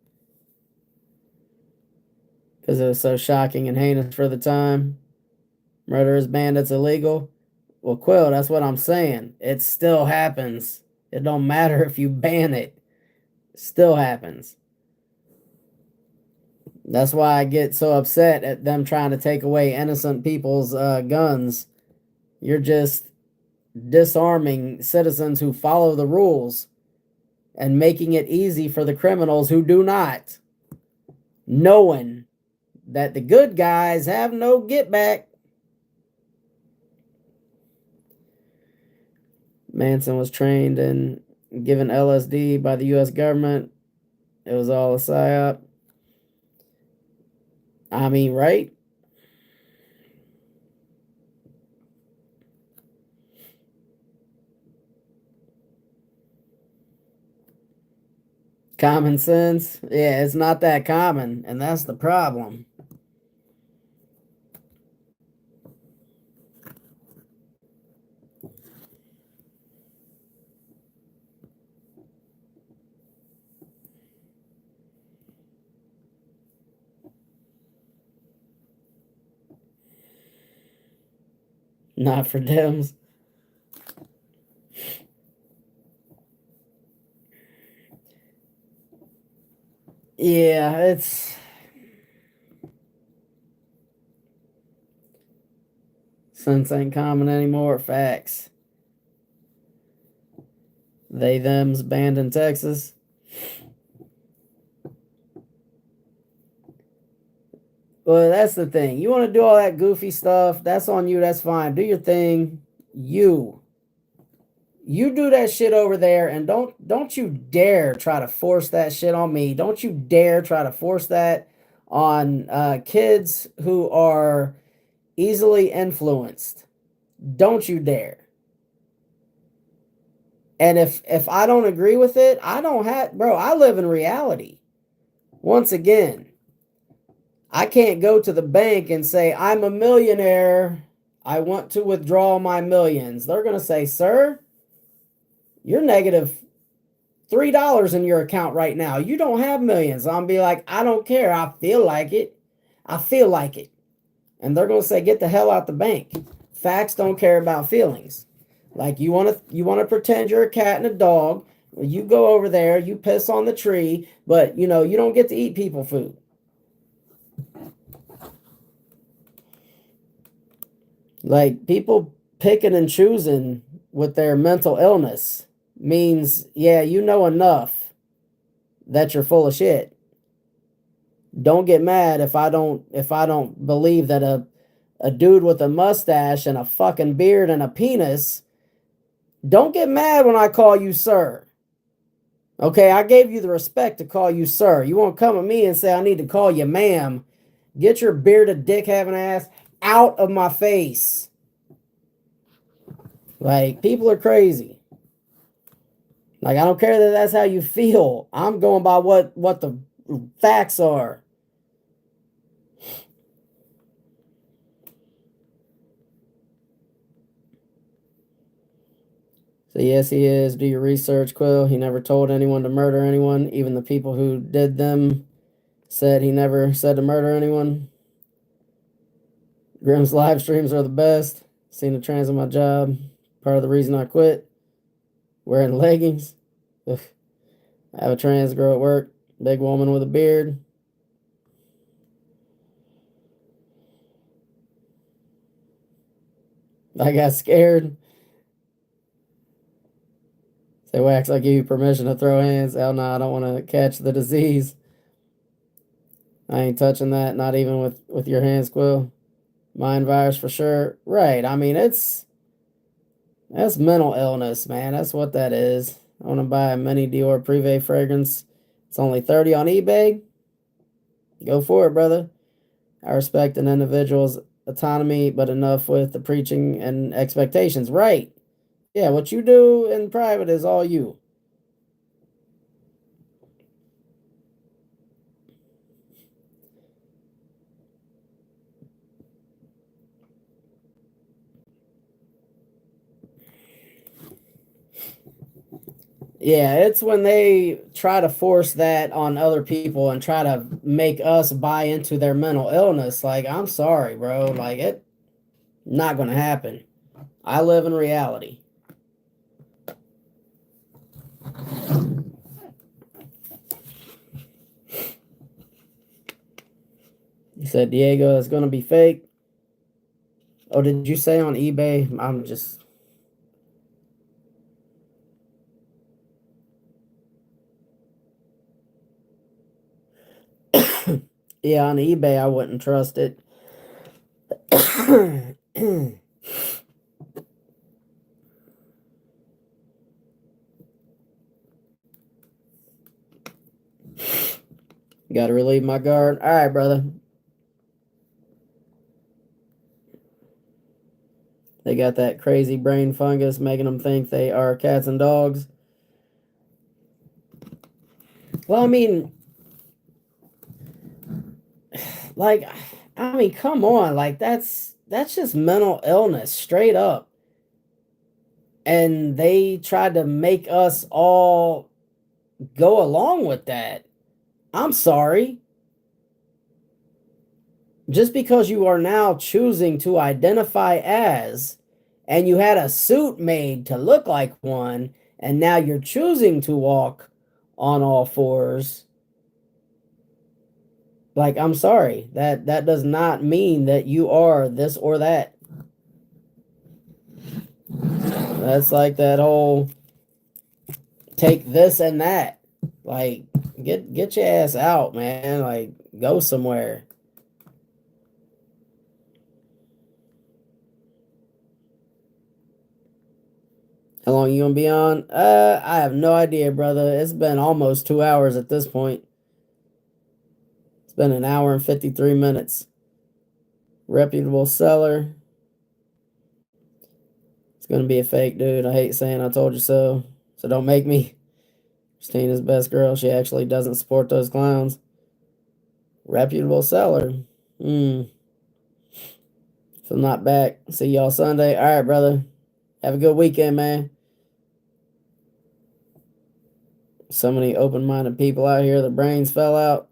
A: because it was so shocking and heinous for the time. Murder is banned, it's illegal. Well, Quill, that's what I'm saying. It still happens. It don't matter if you ban it. It still happens. That's why I get so upset at them trying to take away innocent people's guns. You're just disarming citizens who follow the rules and making it easy for the criminals who do not, knowing that the good guys have no get back. Manson was trained and given LSD by the U.S. government. It was all a psyop. I mean, right? Common sense? Yeah, it's not that common, and that's the problem. Not for Dems. Yeah, it's sense ain't common anymore. Facts. They them's banned in Texas. Well, that's the thing. You want to do all that goofy stuff, that's on you, that's fine. Do your thing. You do that shit over there, and don't you dare try to force that shit on me. Don't you dare try to force that on kids who are easily influenced. Don't you dare. And if I don't agree with it, I don't have, bro, I live in reality. Once again, I can't go to the bank and say, I'm a millionaire. I want to withdraw my millions. They're going to say, sir, you're negative $3 in your account right now. You don't have millions. I'll be like, I don't care. I feel like it. I feel like it. And they're going to say, get the hell out the bank. Facts don't care about feelings. Like, you want to pretend you're a cat and a dog. You go over there, you piss on the tree, but you don't get to eat people food. Like, people picking and choosing with their mental illness means, yeah, you know enough that you're full of shit. Don't get mad if I don't believe that a dude with a mustache and a fucking beard and a penis. Don't get mad when I call you sir. Okay, I gave you the respect to call you sir. You won't come at me and say I need to call you ma'am. Get your bearded dick having ass out of my face. Like, people are crazy. Like, I don't care that that's how you feel. I'm going by what the facts are. So yes, he is. Do your research, Quill. He never told anyone to murder anyone. Even the people who did them said he never said to murder anyone. Grimm's live streams are the best. Seen the trans on my job. Part of the reason I quit. Wearing leggings. Ugh. I have a trans girl at work. Big woman with a beard. I got scared. Say, Wax, I give you permission to throw hands. Hell no, I don't want to catch the disease. I ain't touching that, not even with your hands, Quill. Mind virus for sure. Right. I mean, that's mental illness, man. That's what that is. I want to buy a mini Dior Privé fragrance. It's only 30 on eBay. Go for it, brother. I respect an individual's autonomy, but enough with the preaching and expectations. Right. Yeah, what you do in private is all you. Yeah, it's when they try to force that on other people and try to make us buy into their mental illness. Like, I'm sorry, bro. Like, it not gonna happen. I live in reality. You said Diego is gonna be fake. Oh, did you say on eBay? I'm just yeah, on eBay I wouldn't trust it. Gotta relieve my guard. All right, brother. They got that crazy brain fungus making them think they are cats and dogs. Well, I mean, like, I mean, come on, like that's just mental illness, straight up. And they tried to make us all go along with that. I'm sorry. Just because you are now choosing to identify as, and you had a suit made to look like one, and now you're choosing to walk on all fours, like, I'm sorry, that does not mean that you are this or that. That's like that whole take this and that. Like, get your ass out, man. Like, go somewhere. How long you gonna be on? I have no idea, brother. It's been almost 2 hours at this point. It's been an hour and 53 minutes. Reputable seller. It's gonna be a fake, dude. I hate saying I told you so. So don't make me. Christina's best girl. She actually doesn't support those clowns. Reputable seller. Hmm. If I'm not back, see y'all Sunday. All right, brother. Have a good weekend, man. So many open-minded people out here. The brains fell out.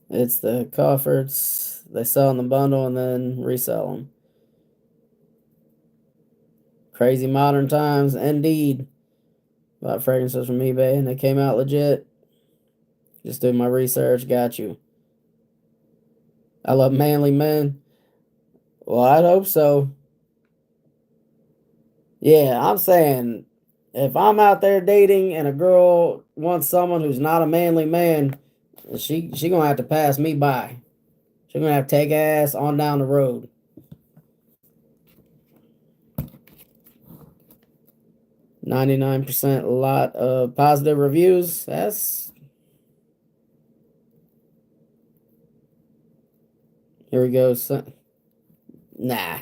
A: It's the Coffords. They sell in the bundle and then resell them. Crazy modern times, indeed. Bought fragrances from eBay and they came out legit. Just doing my research. Got you. I love manly men. Well, I'd hope so. Yeah, I'm saying if I'm out there dating and a girl wants someone who's not a manly man, she gonna have to pass me by. She gonna have to take ass on down the road. 99% a lot of positive reviews. That's here we go. Nah.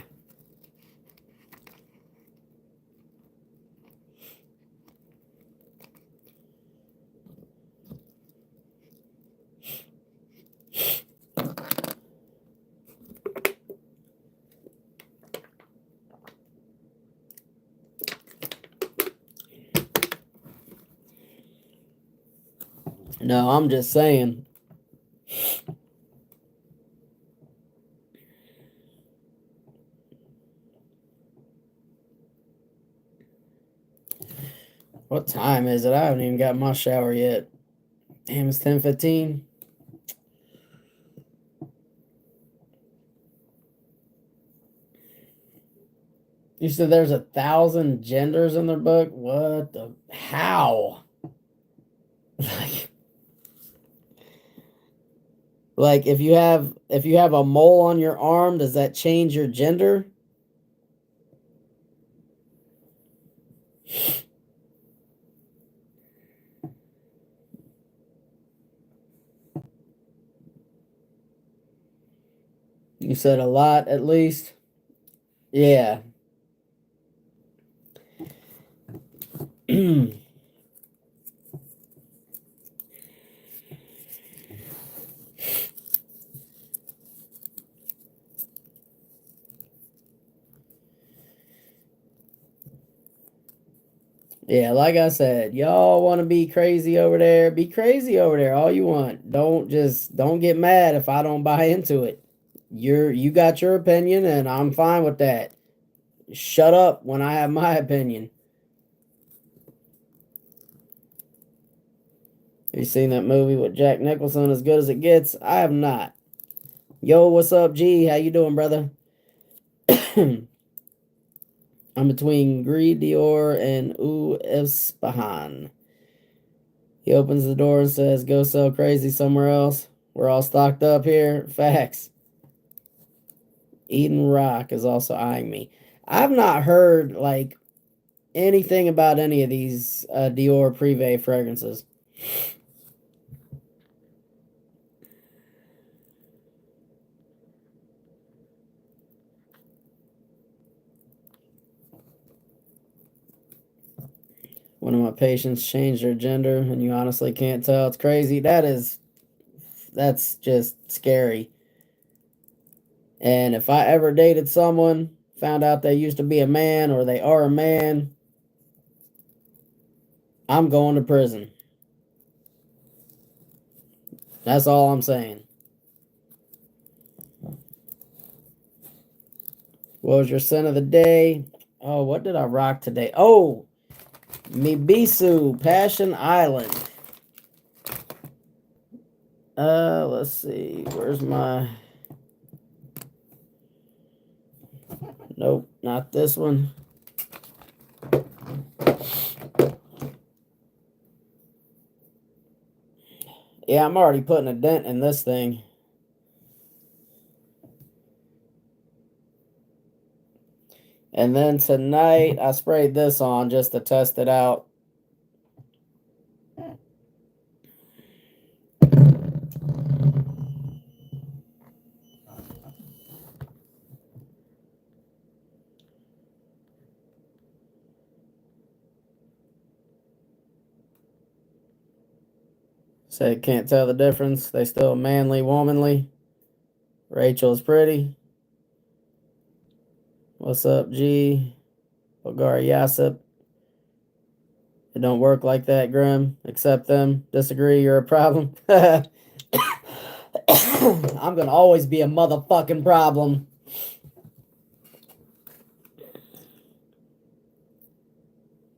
A: No, I'm just saying. What time is it? I haven't even got my shower yet. Damn, it's 10:15. You said there's 1,000 genders in their book? What the? How? Like if you have a mole on your arm, does that change your gender? You said a lot at least. Yeah. Yeah, like I said, y'all want to be crazy over there, be crazy over there all you want. Don't get mad if I don't buy into it. You got your opinion and I'm fine with that. Shut up when I have my opinion. Have you seen that movie with Jack Nicholson, As Good as It Gets? I have not. Yo, what's up, G? How you doing, brother? I'm between Greed Dior and Ooh Ispahan. He opens the door and says, "Go sell crazy somewhere else. We're all stocked up here." Facts. Eden Rock is also eyeing me. I've not heard like anything about any of these Dior Privé fragrances. One of my patients changed their gender, and you honestly can't tell. It's crazy. That's just scary. And if I ever dated someone, found out they used to be a man or they are a man, I'm going to prison. That's all I'm saying. What was your scent of the day? Oh, what did I rock today? Oh, Mibisu Passion Island. Let's see. Where's my... Nope, not this one. Yeah, I'm already putting a dent in this thing. And then tonight, I sprayed this on just to test it out. Say can't tell the difference. They still manly, womanly. Rachel's pretty. What's up, G? Bulgari Yasip. It don't work like that, Grim. Accept them. Disagree, you're a problem. I'm gonna always be a motherfucking problem.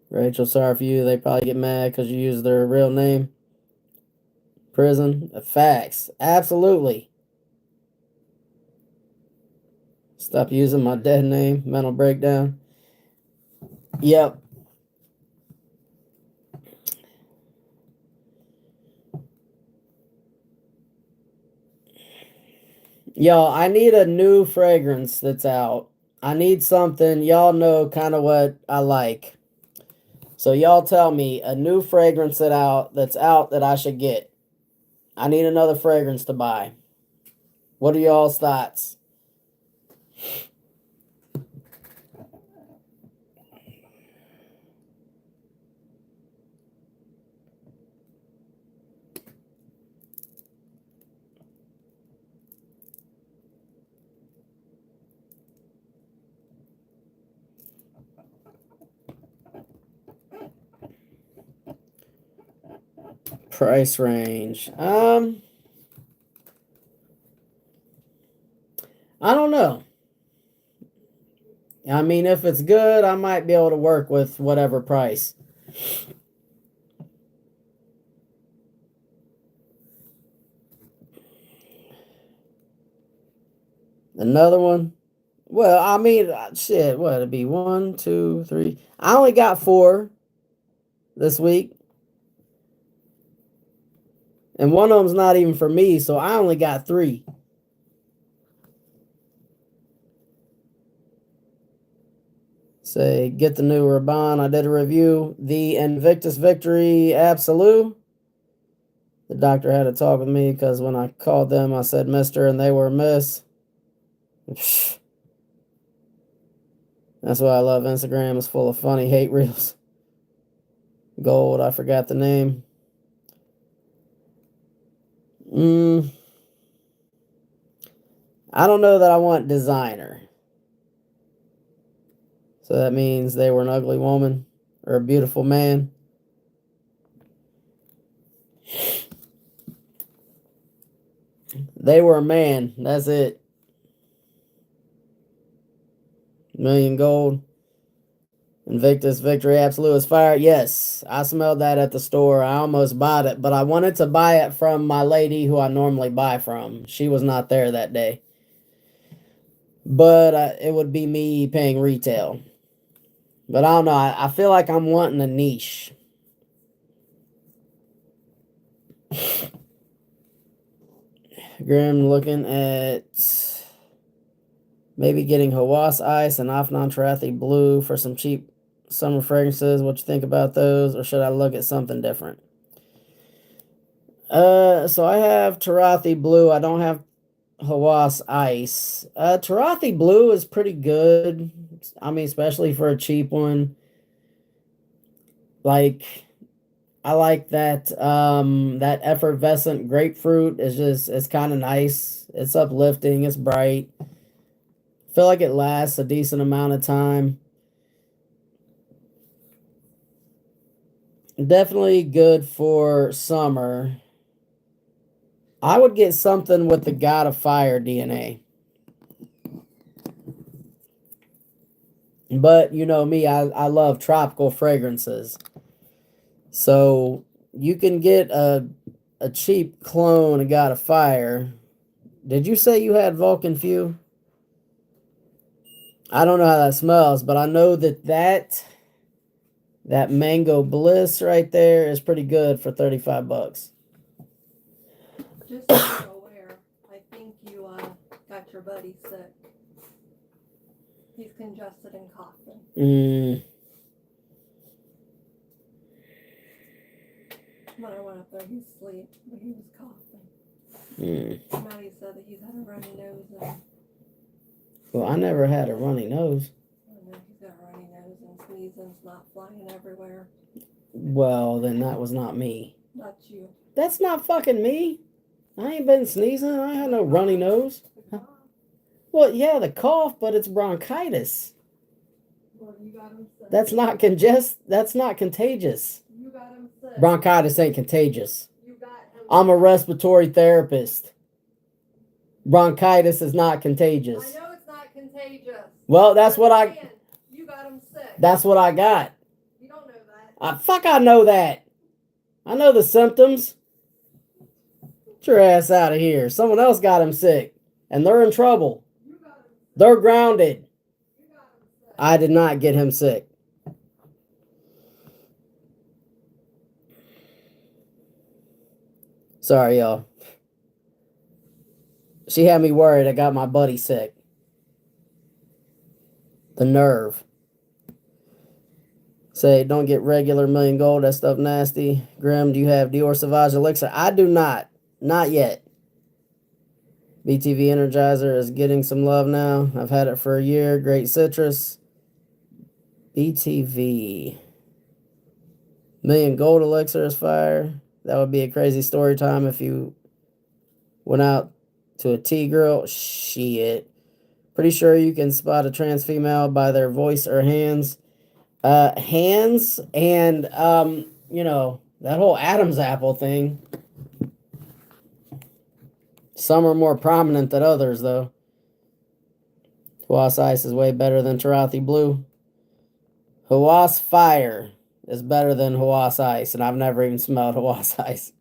A: Rachel, sorry for you. They probably get mad because you use their real name. Prison. Facts. Absolutely. Stop using my dead name. Mental breakdown. Yep. Y'all, I need a new fragrance that's out. I need something. Y'all know kind of what I like. So y'all tell me a new fragrance that's out that I should get. I need another fragrance to buy. What are y'all's thoughts? Price range. I don't know. I mean, if it's good, I might be able to work with whatever price. Another one. Well, I mean, shit. What it'd be 1, 2, 3. I only got 4 this week. And one of them's not even for me, so I only got 3. Say, get the new Raban. I did a review. The Invictus Victory Absolute. The doctor had to talk with me because when I called them, I said Mr. and they were Miss. That's why I love Instagram. It's full of funny hate reels. Gold, I forgot the name. I don't know that I want designer. So that means they were an ugly woman or a beautiful man. They were a man. That's it. Million gold. Invictus Victory Absolute is fire. Yes, I smelled that at the store. I almost bought it, but I wanted to buy it from my lady who I normally buy from. She was not there that day. But it would be me paying retail. But I don't know. I feel like I'm wanting a niche. Grim looking at maybe getting Hawas Ice and Afnan Tarathi Blue for some cheap summer fragrances. What you think about those? Or should I look at something different? So I have Tarathi Blue. I don't have Hawas Ice. Tarathi Blue is pretty good. I mean, especially for a cheap one. Like, I like that that effervescent grapefruit is just, it's kind of nice. It's uplifting, it's bright. Feel like it lasts a decent amount of time. Definitely good for summer. I would get something with the God of Fire DNA. But you know me, I love tropical fragrances. So you can get a cheap clone of God of Fire. Did you say you had Vulcan Few? I don't know how that smells, but I know that Mango Bliss right there is pretty good for $35.
B: Just so you're aware, I think you got your buddy sick. He's congested and coughing. When I went up there, he's asleep, but he was coughing. Maddie said that he's had a runny nose.
A: Well, I never had a runny nose.
B: I know he's got a runny nose and sneezing's not flying everywhere.
A: Well, then that was not me.
B: That's you.
A: That's not fucking me. I ain't been sneezing. I had no runny nose. Well, yeah, the cough, but it's bronchitis.
B: Well, you got him sick.
A: That's not contagious.
B: You got him sick.
A: Bronchitis ain't contagious.
B: You got him
A: I'm a respiratory therapist. Bronchitis is not contagious.
B: I know it's not contagious.
A: Well, that's what
B: You got him sick.
A: That's what I got.
B: You don't know that.
A: I know that. I know the symptoms. Get your ass out of here. Someone else got him sick, and they're in trouble.
B: You got him sick.
A: They're grounded.
B: You got him sick.
A: I did not get him sick. Sorry, y'all. She had me worried I got my buddy sick. The nerve. Say, don't get regular million gold. That stuff nasty. Grim, do you have Dior Sauvage Elixir? I do not. Not yet. BTV Energizer is getting some love now. I've had it for a year. Great citrus. BTV. Million gold elixir is fire. That would be a crazy story time if you went out to a tea girl. Shit. Pretty sure you can spot a trans female by their voice or hands. Hands and, you know, that whole Adam's apple thing. Some are more prominent than others, though. Hawas Ice is way better than Tarathi Blue. Hawas Fire is better than Hawas Ice, and I've never even smelled Hawas Ice.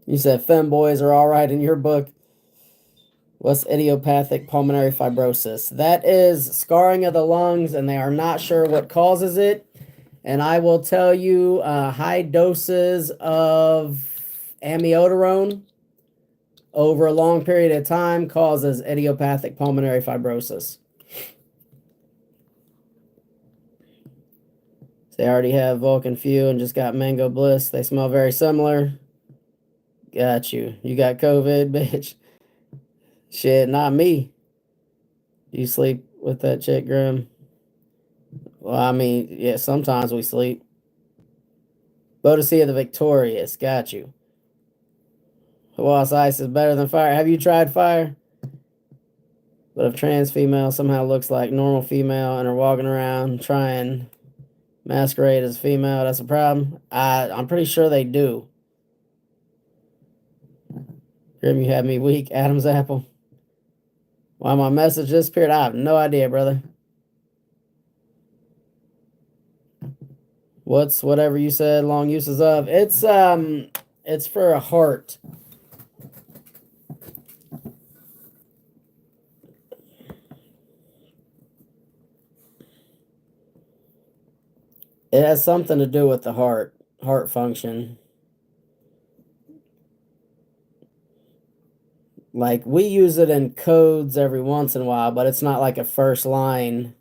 A: You said femboys are all right in your book. What's idiopathic pulmonary fibrosis? That is scarring of the lungs, and they are not sure what causes it. And I will tell you, high doses of amiodarone over a long period of time causes idiopathic pulmonary fibrosis. They already have Vulcan Few and just got Mango Bliss. They smell very similar. Got you. You got COVID, bitch. Shit, not me. You sleep with that chick, Grim? Well, I mean, yeah, sometimes we sleep. Bodicea the Victorious. Got you. Hawass Ice is better than fire. Have you tried fire? But if trans female somehow looks like normal female and are walking around trying masquerade as female, that's a problem. I'm pretty sure they do. Grim, you had me weak. Adam's apple. Why my message disappeared? I have no idea, brother. What's whatever you said? Long uses of it's for a heart. It has something to do with the heart function. Like, we use it in codes every once in a while, but it's not like a first line.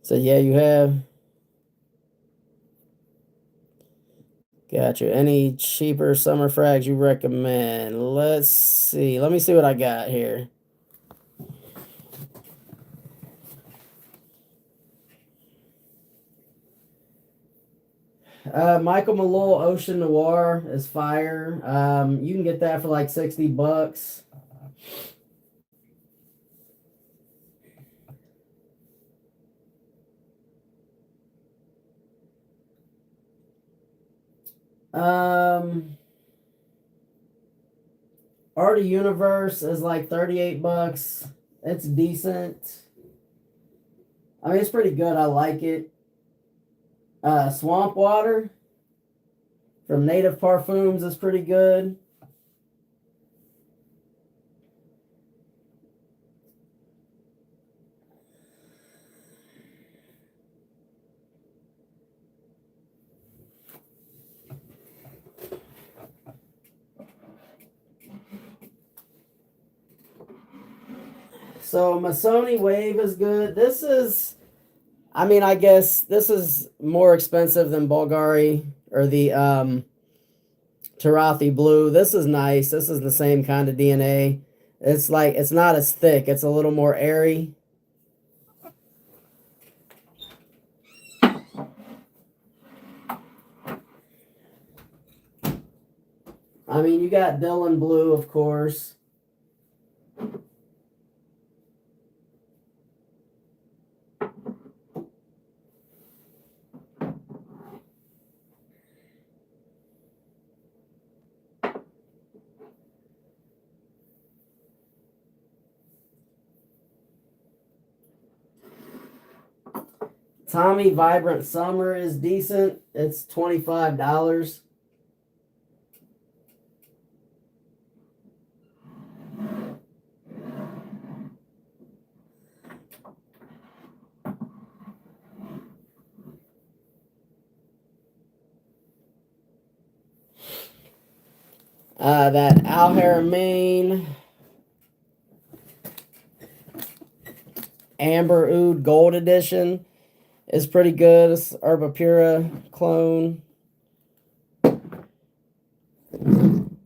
A: So yeah, you have. Gotcha. Any cheaper summer frags you recommend? Let's see. Let me see what I got here. Michael Malone Ocean Noir is fire. You can get that for like $60. Art of Universe is like $38. It's decent. I mean, it's pretty good. I like it. Swamp Water from Native Parfums is pretty good. So Masoni Wave is good. This is, I mean, I guess this is more expensive than Bulgari or the Tarathi Blue. This is nice. This is the same kind of DNA. It's like, it's not as thick. It's a little more airy. I mean, you got Dylan Blue, of course. Tommy Vibrant Summer is decent. It's $25. That Al Haramain Amber Oud Gold Edition is pretty good. It's Herbapura clone.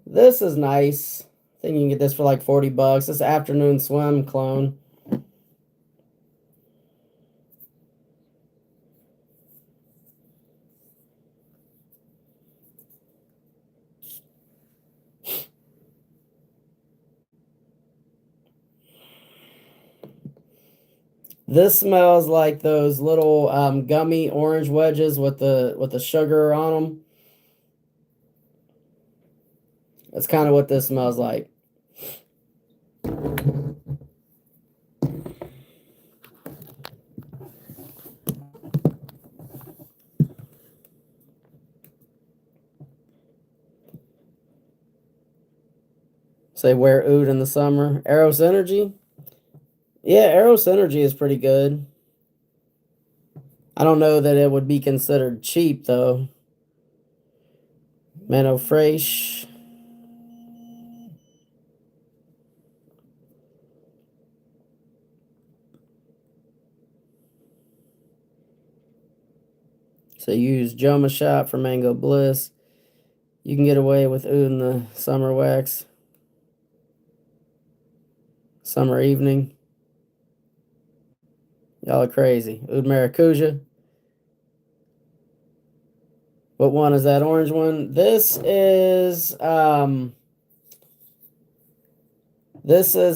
A: This is nice. I think you can get this for like $40. This Afternoon Swim clone. This smells like those little gummy orange wedges with the sugar on them. That's kind of what this smells like. Say wear oud in the summer. Eros Energy. Yeah, Eros Energy is pretty good. I don't know that it would be considered cheap though. Manno Fresh. So you use Joma Shop for Mango Bliss. You can get away with Oud in the Summer Wax. Summer Evening. Y'all are crazy. Oud Maracuja. What one is that orange one? This is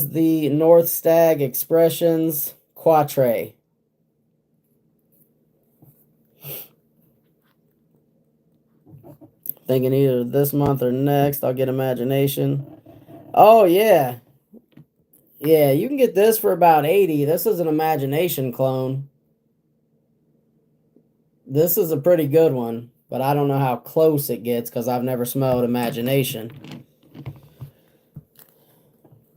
A: the North Stag Expressions Quatre. Thinking either this month or next, I'll get Imagination. Oh, yeah. Yeah, you can get this for about 80. This is an Imagination clone. This is a pretty good one, but I don't know how close it gets because I've never smelled Imagination.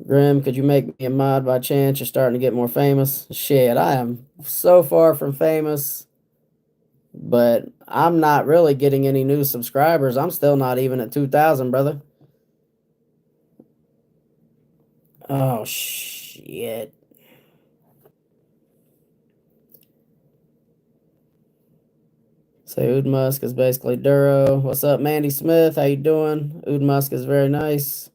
A: Grim, could you make me a mod by chance? You're starting to get more famous. Shit, I am so far from famous, but I'm not really getting any new subscribers. I'm still not even at 2,000, brother. Oh, shit. So Oud Musk is basically Duro. What's up, Mandy Smith? How you doing? Oud Musk is very nice.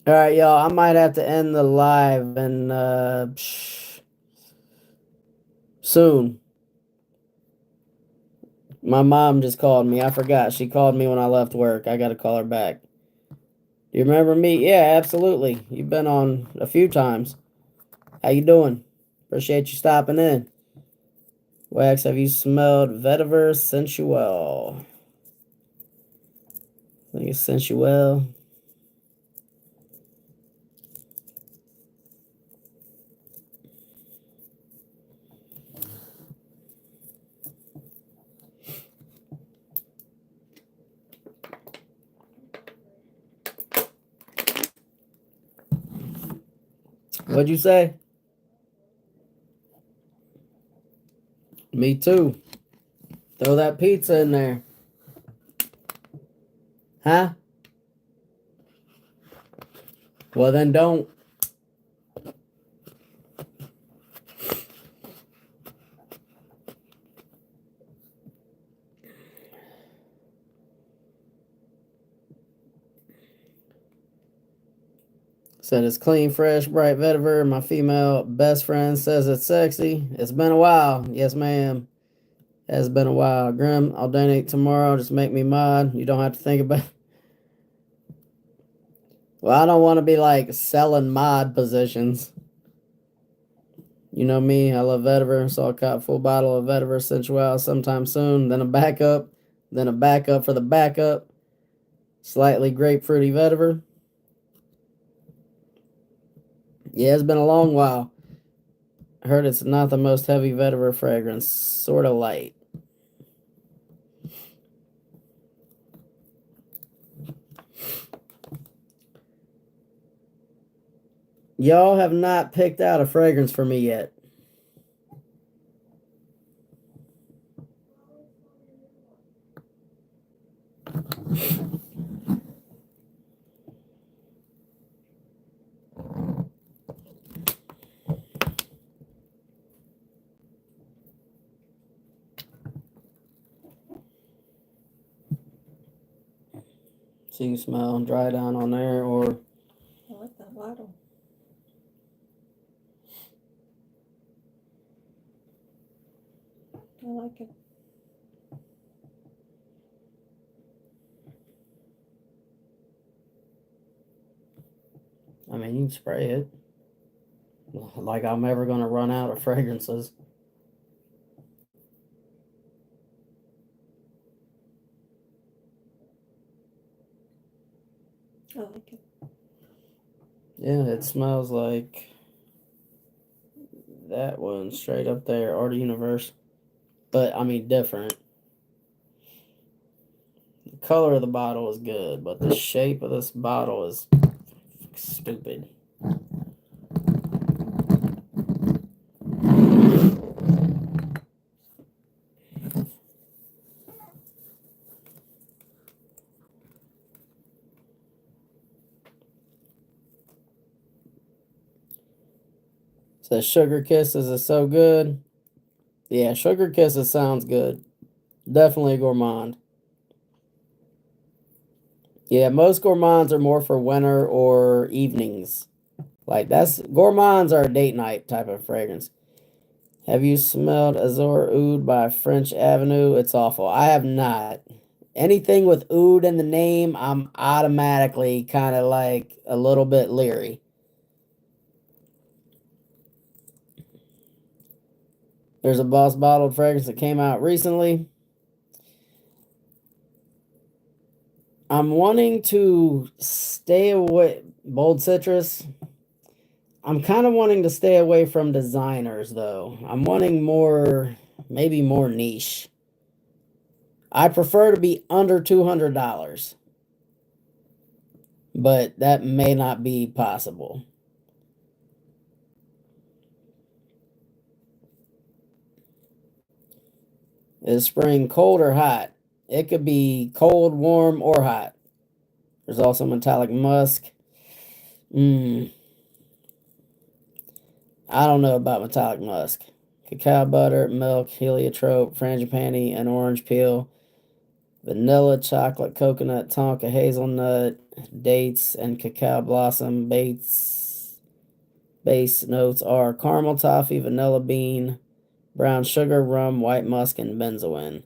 A: All right, y'all. I might have to end the live and soon. My mom just called me. I forgot. She called me when I left work. I got to call her back. Do you remember me? Yeah, absolutely. You've been on a few times. How you doing? Appreciate you stopping in. Wax, have you smelled Vetiver Sensual? I think it's Sensual. What'd you say? Me too. Throw that pizza in there. Huh? Well, then don't. Said it's clean, fresh, bright vetiver. My female best friend says it's sexy. It's been a while. Yes, ma'am. It's been a while. Grim, I'll donate tomorrow. Just make me mod. You don't have to think about it. Well, I don't want to be like selling mod positions. You know me, I love vetiver, so I'll cut a full bottle of vetiver sensual sometime soon. Then a backup for the backup. Slightly grapefruity vetiver. Yeah, it's been a long while. I heard it's not the most heavy vetiver fragrance. Sort of light. Y'all have not picked out a fragrance for me yet. So you can smell dry down on there, or
B: I like that bottle. I like it.
A: I mean, you can spray it. Like I'm ever going to run out of fragrances.
B: I like it.
A: Yeah, it smells like that one straight up there, Art of Universe. But, I mean, different. color of the bottle is good, but the shape of this bottle is stupid. Says Sugar Kisses is so good. Yeah, Sugar Kisses sounds good. Definitely gourmand. Yeah, most gourmands are more for winter or evenings. Like gourmands are a date night type of fragrance. Have you smelled Azure Oud by French Avenue? It's awful. I have not. Anything with oud in the name, I'm automatically kind of like a little bit leery. There's a Boss bottled fragrance that came out recently. I'm wanting to stay away. Bold Citrus. I'm kind of wanting to stay away from designers, though. I'm wanting more, maybe more niche. I prefer to be under $200, but that may not be possible. Is spring cold or hot? It could be cold, warm, or hot. There's also metallic musk. I don't know about metallic musk. Cacao butter, milk, heliotrope, frangipani, and orange peel. Vanilla, chocolate, coconut, tonka, hazelnut, dates, and cacao blossom. Base notes are caramel toffee, vanilla bean, brown sugar, rum, white musk, and benzoin.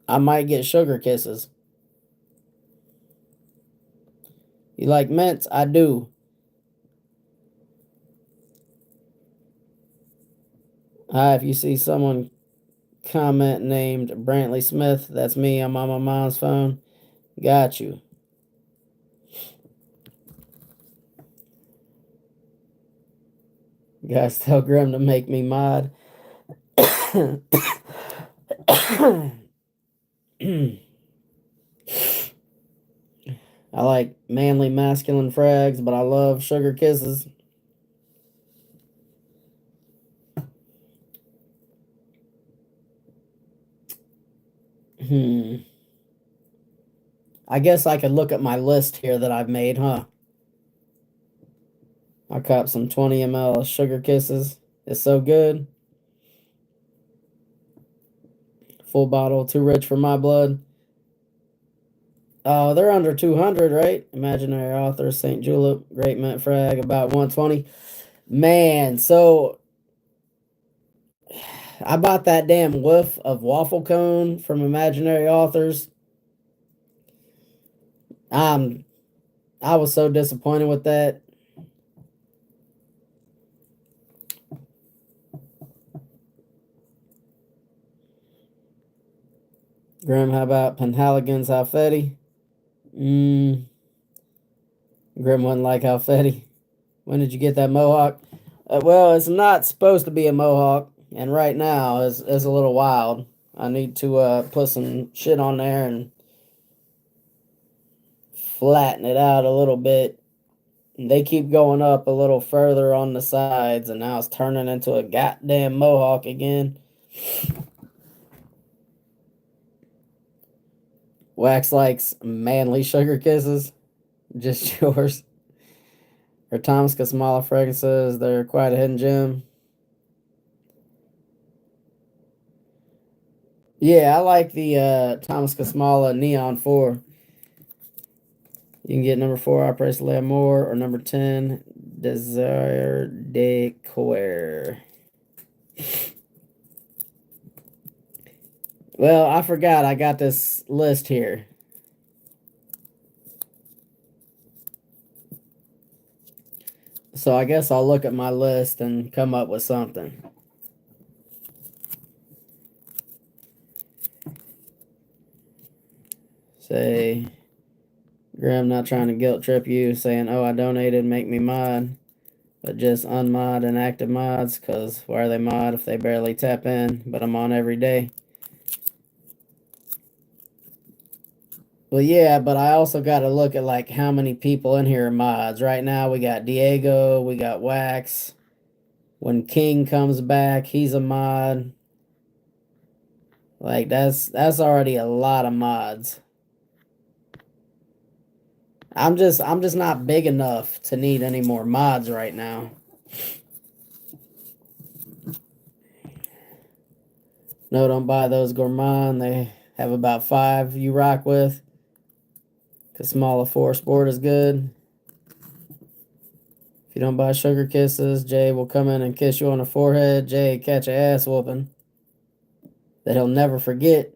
A: I might get Sugar Kisses. You like mints? I do. Hi, if you see someone comment named Brantley Smith, that's me. I'm on my mom's phone. Got you. You guys tell Grim to make me mod. I like manly masculine frags, but I love Sugar Kisses. I guess I could look at my list here that I've made, huh? I caught some 20 ml Sugar Kisses. It's so good. Full bottle, too rich for my blood. Oh, they're under 200, right? Imaginary Author, St. Julep, Great Mint Frag, about 120. Man, so I bought that damn whiff of waffle cone from Imaginary Authors. I was so disappointed with that. Grim, how about Penhaligon's Alfetti? Grim wouldn't like Alfetti. When did you get that mohawk? Well, it's not supposed to be a mohawk, and right now is a little wild. I need to put some shit on there and flatten it out a little bit. They keep going up a little further on the sides, and now it's turning into a goddamn mohawk again. Wax likes manly Sugar Kisses. Just yours. Or Thomas Kasmala fragrances, they're quite a hidden gem. Yeah, I like the Thomas Kasmala Neon 4. You can get number 4, Après L'amour, or number 10, Desire de Coeur. Well, I forgot I got this list here. So I guess I'll look at my list and come up with something. Say, Grim, not trying to guilt trip you, saying, oh, I donated, make me mod. But just unmod and active mods, because why are they mod if they barely tap in? But I'm on every day. Well, yeah, but I also got to look at like how many people in here are mods. Right now, we got Diego, we got Wax. When King comes back, he's a mod. Like that's already a lot of mods. I'm just not big enough to need any more mods right now. No, don't buy those Gourmand. They have about 5 you rock with. Cause smaller 4 sport is good. If you don't buy Sugar Kisses, Jay will come in and kiss you on the forehead. Jay catch a ass whooping that he'll never forget.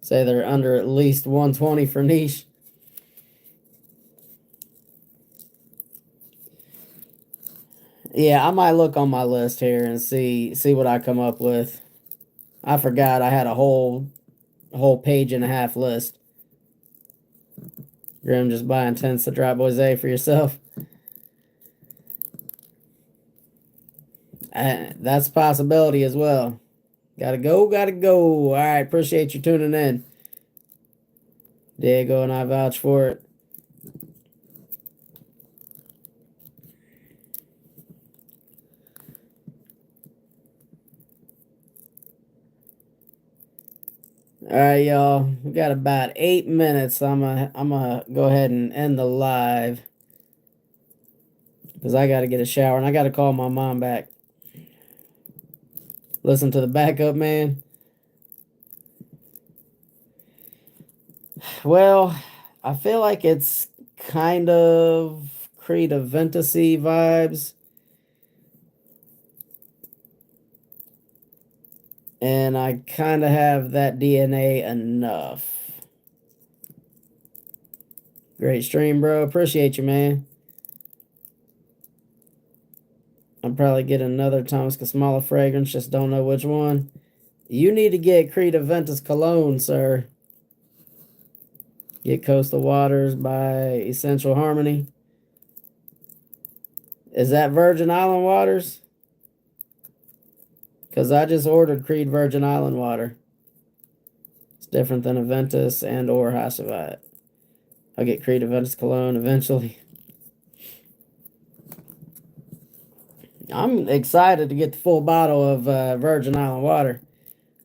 A: Say they're under at least 120 for niche. Yeah, I might look on my list here and see what I come up with. I forgot I had a whole page and a half list. Grim just buying tents to drop Boise for yourself. That's a possibility as well. Gotta go, gotta go. All right, appreciate you tuning in. Diego and I vouch for it. All right, y'all. We got about 8 minutes. I'm gonna go ahead and end the live because I gotta get a shower and I gotta call my mom back. Listen to the backup, man. Well, I feel like it's kind of Creed Aventus-y vibes. And I kind of have that DNA enough. Great stream, bro. Appreciate you, man. I'll probably get another Thomas Casmala fragrance, just don't know which one. You need to get Creed Aventus cologne, sir. Get Coastal Waters by Essential Harmony. Is that Virgin Island waters? Because I just ordered Creed Virgin Island water. It's different than Aventus and or Hasselblad. I'll get Creed Aventus cologne eventually. I'm excited to get the full bottle of Virgin Island water.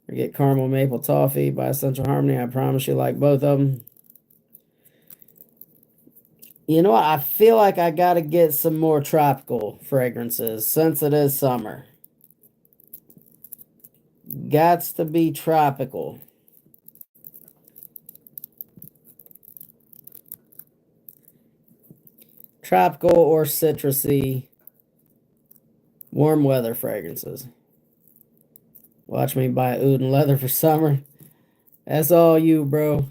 A: Or get Caramel Maple Toffee by Essential Harmony. I promise you like both of them. You know what? I feel like I got to get some more tropical fragrances since it is summer. Gots to be tropical. Tropical or citrusy warm weather fragrances. Watch me buy oud and leather for summer. That's all you, bro.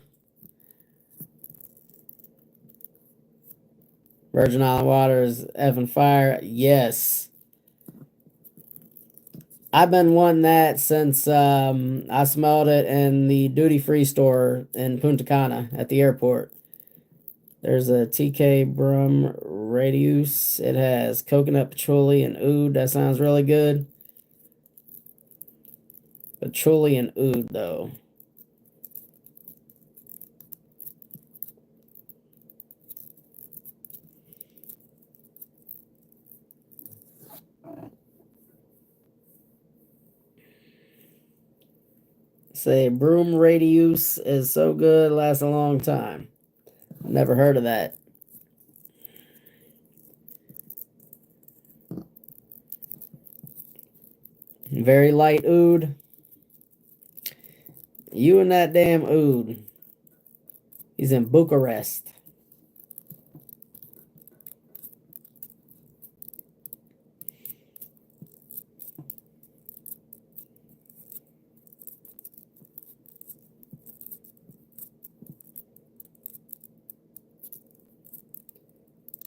A: Virgin Island water is effing fire. Yes. I've been wanting that since I smelled it in the duty-free store in Punta Cana at the airport. There's a TK Brum Radius. It has coconut, patchouli, and oud. That sounds really good. Patchouli and oud, though. Say Broom Radius is so good, lasts a long time. Never heard of that. Very light oud. You and that damn oud. He's in Bucharest.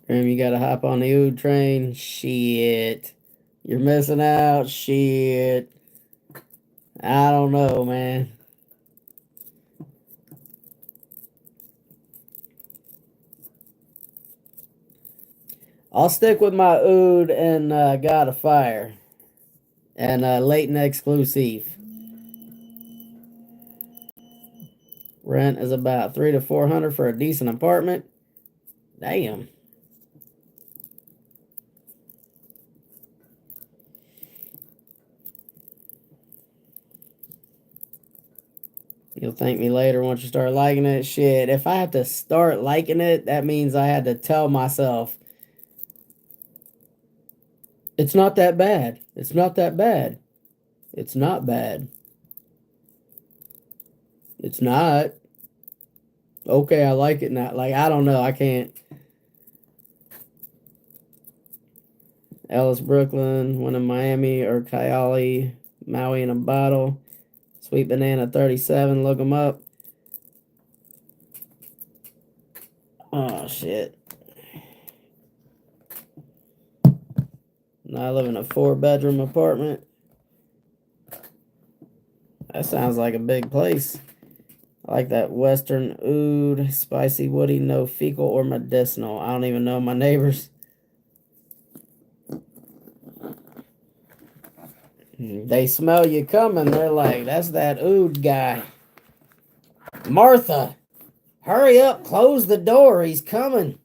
A: You gotta hop on the oud train. Shit. You're missing out. Shit. I don't know, man. I'll stick with my oud and God of Fire. And Leighton exclusive. Rent is about $300 to $400 for a decent apartment. Damn. You'll thank me later once you start liking it. Shit, if I have to start liking it, that means I had to tell myself, it's not that bad. It's not that bad. It's not bad. It's not. Okay, I like it now. Like, I don't know. I can't. Ellis, Brooklyn, one in Miami, or Kylie, Maui in a bottle. Sweet Banana 37, look them up. Oh, shit. Now I live in a 4-bedroom apartment. That sounds like a big place. I like that Western oud, spicy, woody, no fecal or medicinal. I don't even know my neighbors. They smell you coming. They're like, that's that oud guy. Martha, hurry up, close the door. He's coming.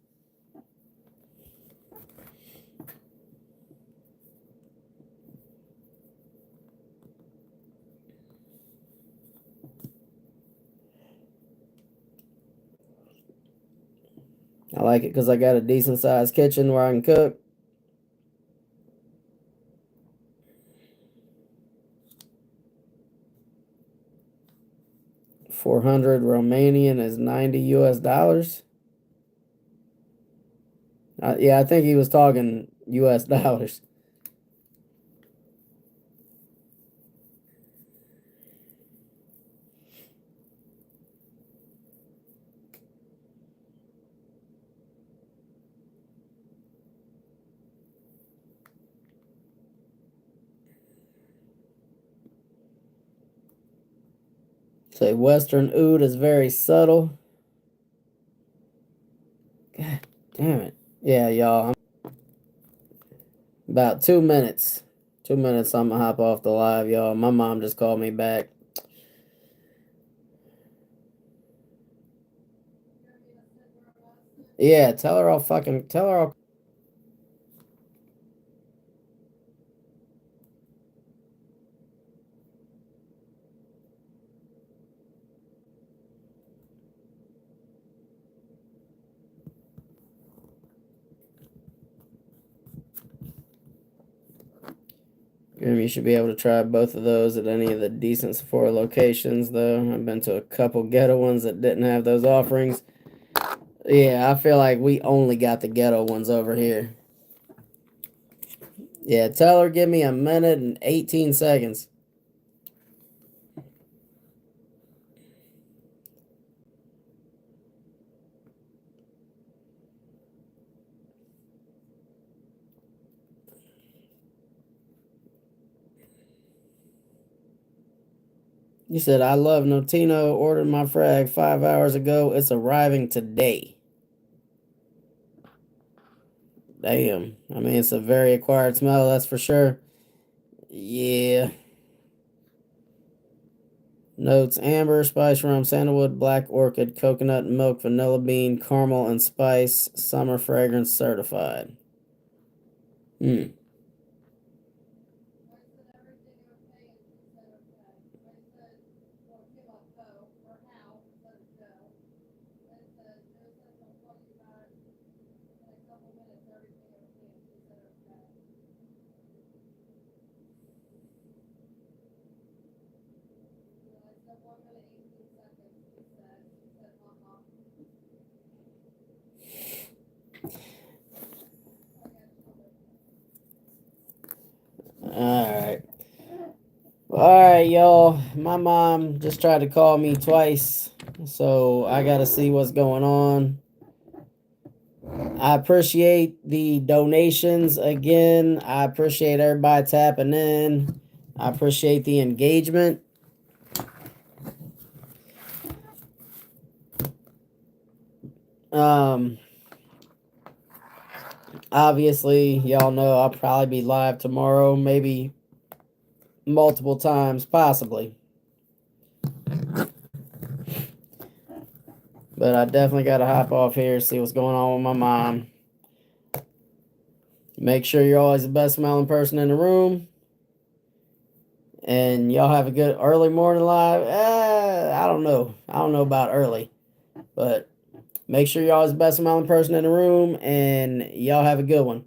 A: I like it because I got a decent sized kitchen where I can cook. $400 Romanian is $90 US. Yeah, I think he was talking US dollars. Say Western oud is very subtle. God damn it. Yeah, y'all. About 2 minutes. 2 minutes, I'm gonna hop off the live, y'all. My mom just called me back. Yeah, tell her I'll. You should be able to try both of those at any of the decent Sephora locations, though. I've been to a couple ghetto ones that didn't have those offerings. Yeah, I feel like we only got the ghetto ones over here. Yeah, tell her give me a minute and 18 seconds. You said, I love Notino. Ordered my frag 5 hours ago. It's arriving today. Damn. I mean, it's a very acquired smell, that's for sure. Yeah. Notes: amber, spice rum, sandalwood, black orchid, coconut, milk, vanilla bean, caramel, and spice. Summer fragrance certified. Hmm. Alright. Alright, y'all. My mom just tried to call me twice, so I gotta see what's going on. I appreciate the donations again. I appreciate everybody tapping in. I appreciate the engagement. Obviously, y'all know I'll probably be live tomorrow, maybe multiple times, possibly. But I definitely got to hop off here, see what's going on with my mom. Make sure you're always the best smelling person in the room. And y'all have a good early morning live. I don't know. I don't know about early. But make sure you're always the best smelling person in the room. And y'all have a good one.